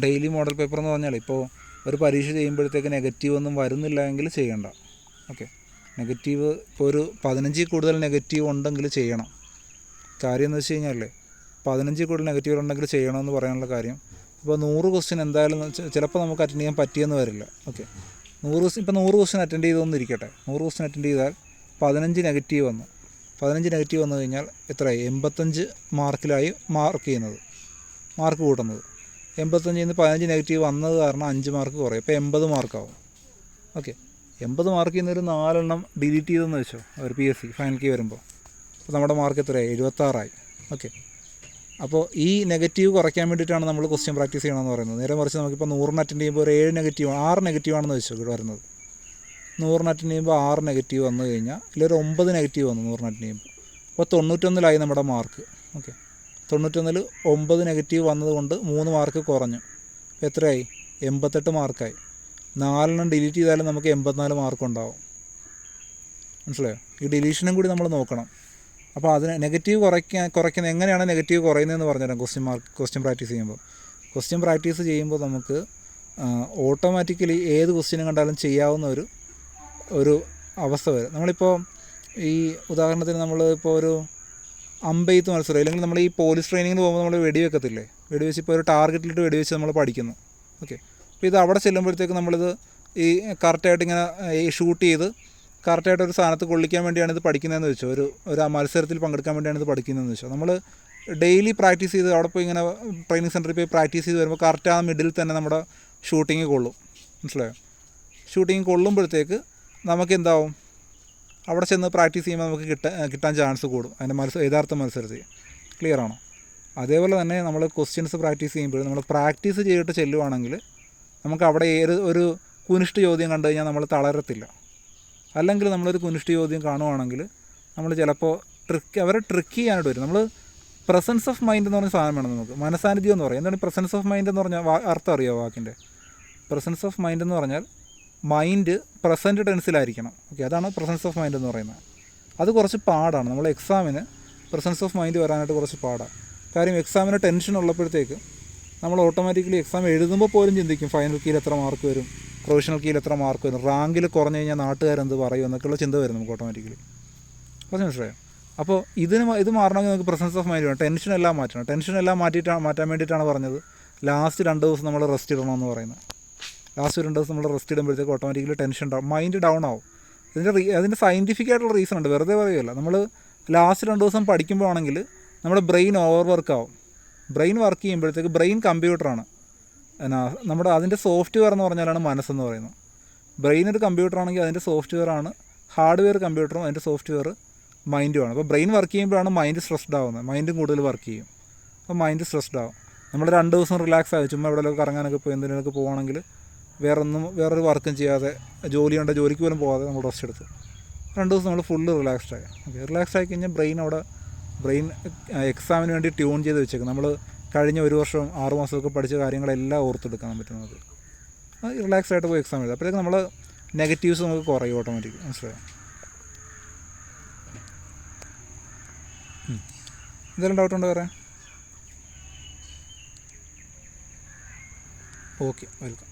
ഡെയിലി മോഡൽ പേപ്പർ എന്ന് പറഞ്ഞാൽ ഇപ്പോൾ ഒരു പരീക്ഷ ചെയ്യുമ്പോഴത്തേക്ക് നെഗറ്റീവ് ഒന്നും വരുന്നില്ല എങ്കിൽ ചെയ്യണ്ട. ഓക്കെ, നെഗറ്റീവ് ഇപ്പോൾ ഒരു 15 കൂടുതൽ നെഗറ്റീവ് ഉണ്ടെങ്കിൽ ചെയ്യണം. കാര്യം എന്ന് വെച്ച് കഴിഞ്ഞാൽ 15 കൂടുതൽ നെഗറ്റീവ് ഉണ്ടെങ്കിൽ ചെയ്യണമെന്ന് പറയാനുള്ള കാര്യം, ഇപ്പോൾ 100 ക്വസ്റ്റ്യൻ എന്തായാലും ചിലപ്പോൾ നമുക്ക് അറ്റൻഡ് ചെയ്യാൻ പറ്റിയെന്ന് വരില്ല. ഓക്കെ, 100 ക്വസ്റ്റ്യൻ അറ്റൻഡ് ചെയ്തൊന്നും ഇരിക്കട്ടെ. 100 ക്വസ്റ്റ്യൻ അറ്റൻഡ് ചെയ്താൽ 15 നെഗറ്റീവ് വന്നു. 15 നെഗറ്റീവ് വന്നു കഴിഞ്ഞാൽ എത്രയായി? 85 മാർക്കിലായി മാർക്ക് കൂട്ടുന്നത്. 85-ൽ നിന്ന് 15 നെഗറ്റീവ് വന്നത് കാരണം 5 മാർക്ക് കുറയും. ഇപ്പോൾ 80 മാർക്കാവും. ഓക്കെ, 80 മാർക്കിൽ നിന്ന് ഒരു 4 എണ്ണം ഡിലീറ്റ് ചെയ്തെന്ന് വെച്ചോ ഒരു PSC ഫൈനൽ കീ വരുമ്പോൾ. അപ്പോൾ നമ്മുടെ മാർക്ക് എത്രയായി? 76 ഓക്കെ, അപ്പോൾ ഈ നെഗറ്റീവ് കുറയ്ക്കാൻ വേണ്ടിയിട്ടാണ് നമ്മൾ ക്വസ്റ്റ്യൻ പ്രാക്ടീസ് ചെയ്യണമെന്ന് പറയുന്നത്. നേരെ മറിച്ച് നമുക്കിപ്പോൾ 100 അറ്റൻഡ് ചെയ്യുമ്പോൾ ഒരു 6 നെഗറ്റീവാണെന്ന് വെച്ചോ ഇവിടെ വരുന്നത്. 100 അറ്റൻഡ് ചെയ്യുമ്പോൾ 6 നെഗറ്റീവ് വന്നു കഴിഞ്ഞാൽ ഇതിലൊരു 9 നെഗറ്റീവ് വന്നു 100 അറ്റൻഡ് ചെയ്യുമ്പോൾ. അപ്പോൾ 91-ലായി നമ്മുടെ മാർക്ക്. ഓക്കെ, 91-ൽ 9 നെഗറ്റീവ് വന്നതുകൊണ്ട് 3 മാർക്ക് കുറഞ്ഞു. എത്രയായി? 88 മാർക്കായി. 4 എണ്ണം ഡിലീറ്റ് ചെയ്താലും നമുക്ക് 84 മാർക്ക് ഉണ്ടാവും. മനസ്സിലായോ? ഈ ഡിലീഷനും കൂടി നമ്മൾ നോക്കണം. അപ്പോൾ അതിന് നെഗറ്റീവ് കുറയ്ക്കുന്ന എങ്ങനെയാണ് നെഗറ്റീവ് കുറയുന്നതെന്ന് പറഞ്ഞുതരാം. ക്വസ്റ്റ്യൻ പ്രാക്ടീസ് ചെയ്യുമ്പോൾ നമുക്ക് ഓട്ടോമാറ്റിക്കലി ഏത് ക്വസ്റ്റ്യനും കണ്ടാലും ചെയ്യാവുന്ന ഒരു അവസ്ഥ വരും. നമ്മളിപ്പോൾ ഈ ഉദാഹരണത്തിന് നമ്മൾ ഇപ്പോൾ ഒരു അമ്പെയ്ത്ത് മത്സരം, അല്ലെങ്കിൽ നമ്മൾ ഈ പോലീസ് ട്രെയിനിങ്ങിന് പോകുമ്പോൾ നമ്മൾ വെടിവെക്കത്തില്ലേ, വെടിവെച്ച് ഇപ്പോൾ ഒരു ടാർഗറ്റിലിട്ട് വെടിവെച്ച് നമ്മൾ പഠിക്കുന്നു. ഓക്കെ, അപ്പോൾ ഇത് അവിടെ ചെല്ലുമ്പോഴത്തേക്ക് നമ്മളിത് ഈ കറക്റ്റായിട്ട് ഇങ്ങനെ ഈ ഷൂട്ട് ചെയ്ത് കറക്റ്റായിട്ട് ഒരു സ്ഥാനത്ത് കൊള്ളിക്കാൻ വേണ്ടിയാണ് ഇത് പഠിക്കുന്നതെന്ന് വെച്ചോ, ഒരു മത്സരത്തിൽ പങ്കെടുക്കാൻ വേണ്ടിയാണ് ഇത് പഠിക്കുന്നതെന്ന് വെച്ചോ. നമ്മൾ ഡെയിലി പ്രാക്ടീസ് ചെയ്ത് അവിടെ പോയി ഇങ്ങനെ ട്രെയിനിങ് സെൻറ്ററിൽ പോയി പ്രാക്ടീസ് ചെയ്ത് വരുമ്പോൾ കറക്റ്റ് ആ മിഡിൽ തന്നെ നമ്മുടെ ഷൂട്ടിങ് കൊള്ളും. മനസ്സിലായോ? ഷൂട്ടിങ് കൊള്ളുമ്പോഴത്തേക്ക് നമുക്ക് എന്താവും, അവിടെ ചെന്ന് പ്രാക്ടീസ് ചെയ്യുമ്പോൾ നമുക്ക് കിട്ടാൻ ചാൻസ് കൂടും അതിൻ്റെ യഥാർത്ഥ മത്സരത്തിൽ. ക്ലിയർ ആണോ? അതേപോലെ തന്നെ നമ്മൾ ക്വസ്റ്റ്യൻസ് പ്രാക്ടീസ് ചെയ്യുമ്പോൾ നമ്മൾ പ്രാക്ടീസ് ചെയ്തിട്ട് ചെല്ലുവാണെങ്കിൽ നമുക്ക് അവിടെ ഒരു കുനിഷ്ട് ചോദ്യം കണ്ടു കഴിഞ്ഞാൽ നമ്മൾ തളരത്തില്ല. അല്ലെങ്കിൽ നമ്മളൊരു കുനിഷ്ട് ചോദ്യം കാണുവാണെങ്കിൽ നമ്മൾ ചിലപ്പോൾ അവരെ ട്രിക്ക് ചെയ്യാനായിട്ട് വരും. നമ്മൾ പ്രസൻസ് ഓഫ് മൈൻഡ് എന്ന് പറഞ്ഞ സാധനം വേണം നമുക്ക്. മനസാന്നിധ്യം എന്ന് പറയും. എന്താണ് പ്രസൻസ് ഓഫ് മൈൻഡ് എന്ന് പറഞ്ഞാൽ അർത്ഥം അറിയാമോ വാക്കിൻ്റെ? പ്രസൻസ് ഓഫ് മൈൻഡ് എന്ന് പറഞ്ഞാൽ മൈൻഡ് പ്രസൻറ്റ് ടെൻസിലായിരിക്കണം. ഓക്കെ, അതാണ് പ്രസൻസ് ഓഫ് മൈൻഡ് എന്ന് പറയുന്നത്. അത് കുറച്ച് പാടാണ്. നമ്മൾ എക്സാമിന് പ്രസൻസ് ഓഫ് മൈൻഡ് വരാനായിട്ട് കുറച്ച് പാടാണ്. കാര്യം എക്സാമിന് ടെൻഷൻ ഉള്ളപ്പോഴത്തേക്ക് നമ്മൾ ഓട്ടോമാറ്റിക്കലി എക്സാം എഴുതുമ്പോൾ പോലും ചിന്തിക്കും ഫൈനൽ കീയിൽ എത്ര മാർക്ക് വരും, പ്രൊഫഷണൽ കീയിൽ എത്ര മാർക്ക് വരും, റാങ്കിൽ കുറഞ്ഞു കഴിഞ്ഞാൽ നാട്ടുകാരെന്ത് പറയും എന്നൊക്കെയുള്ള ചിന്ത വരും നമുക്ക് ഓട്ടോമാറ്റിക്കലി. അപ്പോൾ മനസ്സിലായോ? അപ്പോൾ ഇത് മാറണമെങ്കിൽ നമുക്ക് പ്രസൻസ് ഓഫ് മൈൻഡ് വേണം. ടെൻഷനെല്ലാം മാറ്റണം. ടെൻഷനെല്ലാം മാറ്റാൻ വേണ്ടിയിട്ടാണ് പറഞ്ഞത് ലാസ്റ്റ് 2 ദിവസം നമ്മൾ റെസ്റ്റ് ഇടണമെന്ന് പറയുന്നത്. ലാസ്റ്റ് 2 ദിവസം നമ്മൾ റെസ്റ്റ് ഇടുമ്പോഴത്തേക്ക് ഓട്ടോമാറ്റിക്കലി ടെൻഷൻ മൈൻഡ് ഡൗൺ ആവും. അതിൻ്റെ സയൻറ്റിഫിക് ആയിട്ടുള്ള റീസൺ ഉണ്ട്, വെറുതെ പറയുകയല്ല. നമ്മൾ ലാസ്റ്റ് 2 ദിവസം പഠിക്കുമ്പോഴാണെങ്കിൽ നമ്മുടെ ബ്രെയിൻ ഓവർ വർക്കാവും. ബ്രെയിൻ വർക്ക് ചെയ്യുമ്പോഴത്തേക്ക് ബ്രെയിൻ കമ്പ്യൂട്ടറാണ്. നമ്മുടെ അതിൻ്റെ സോഫ്റ്റ്വെയർ എന്ന് പറഞ്ഞാലാണ് മനസ്സെന്ന് പറയുന്നത്. ബ്രെയിൻ ഒരു കമ്പ്യൂട്ടറാണെങ്കിൽ അതിൻ്റെ സോഫ്റ്റ്വെയറാണ് ഹാർഡ്വെയർ കമ്പ്യൂട്ടറും, അതിൻ്റെ സോഫ്റ്റ്വെയർ മൈൻഡുമാണ്. അപ്പോൾ ബ്രെയിൻ വർക്ക് ചെയ്യുമ്പോഴാണ് മൈൻഡ് സ്ട്രെസ്ഡ് ആവുന്നത്, മൈൻഡും കൂടുതൽ വർക്ക് ചെയ്യും. അപ്പോൾ മൈൻഡ് സ്ട്രെസ്ഡ് ആവും. നമ്മൾ 2 ദിവസം റിലാക്സ് ആയി ചുമ്മാ എവിടെയൊക്കെ കറങ്ങാനൊക്കെ പോയി എന്തെങ്കിലുമൊക്കെ പോകുകയാണെങ്കിൽ വേറൊരു വർക്കും ചെയ്യാതെ, ജോലിക്ക് പോലും പോകാതെ നമ്മൾ റെസ്റ്റ് എടുത്ത് 2 ദിവസം നമ്മൾ ഫുള്ള് റിലാക്സ്ഡ് ആയി. റിലാക്സ്ഡ് ആയി കഴിഞ്ഞാൽ ബ്രെയിൻ എക്സാമിന് വേണ്ടി ട്യൂൺ ചെയ്ത് വെച്ചേക്കും. നമ്മൾ കഴിഞ്ഞ 1 വർഷം 6 മാസമൊക്കെ പഠിച്ച കാര്യങ്ങളെല്ലാം ഓർത്തെടുക്കാൻ പറ്റുന്നത്. റിലാക്സ് ആയിട്ട് പോയി എക്സാം എഴുതുക. അപ്പോഴേക്കും നമ്മൾ നെഗറ്റീവ്സ് നമുക്ക് കുറയും ഓട്ടോമാറ്റിക്. മനസ്സിലായോ? എന്തെങ്കിലും ഡൗട്ടുണ്ടോ വേറെ? Okay, welcome.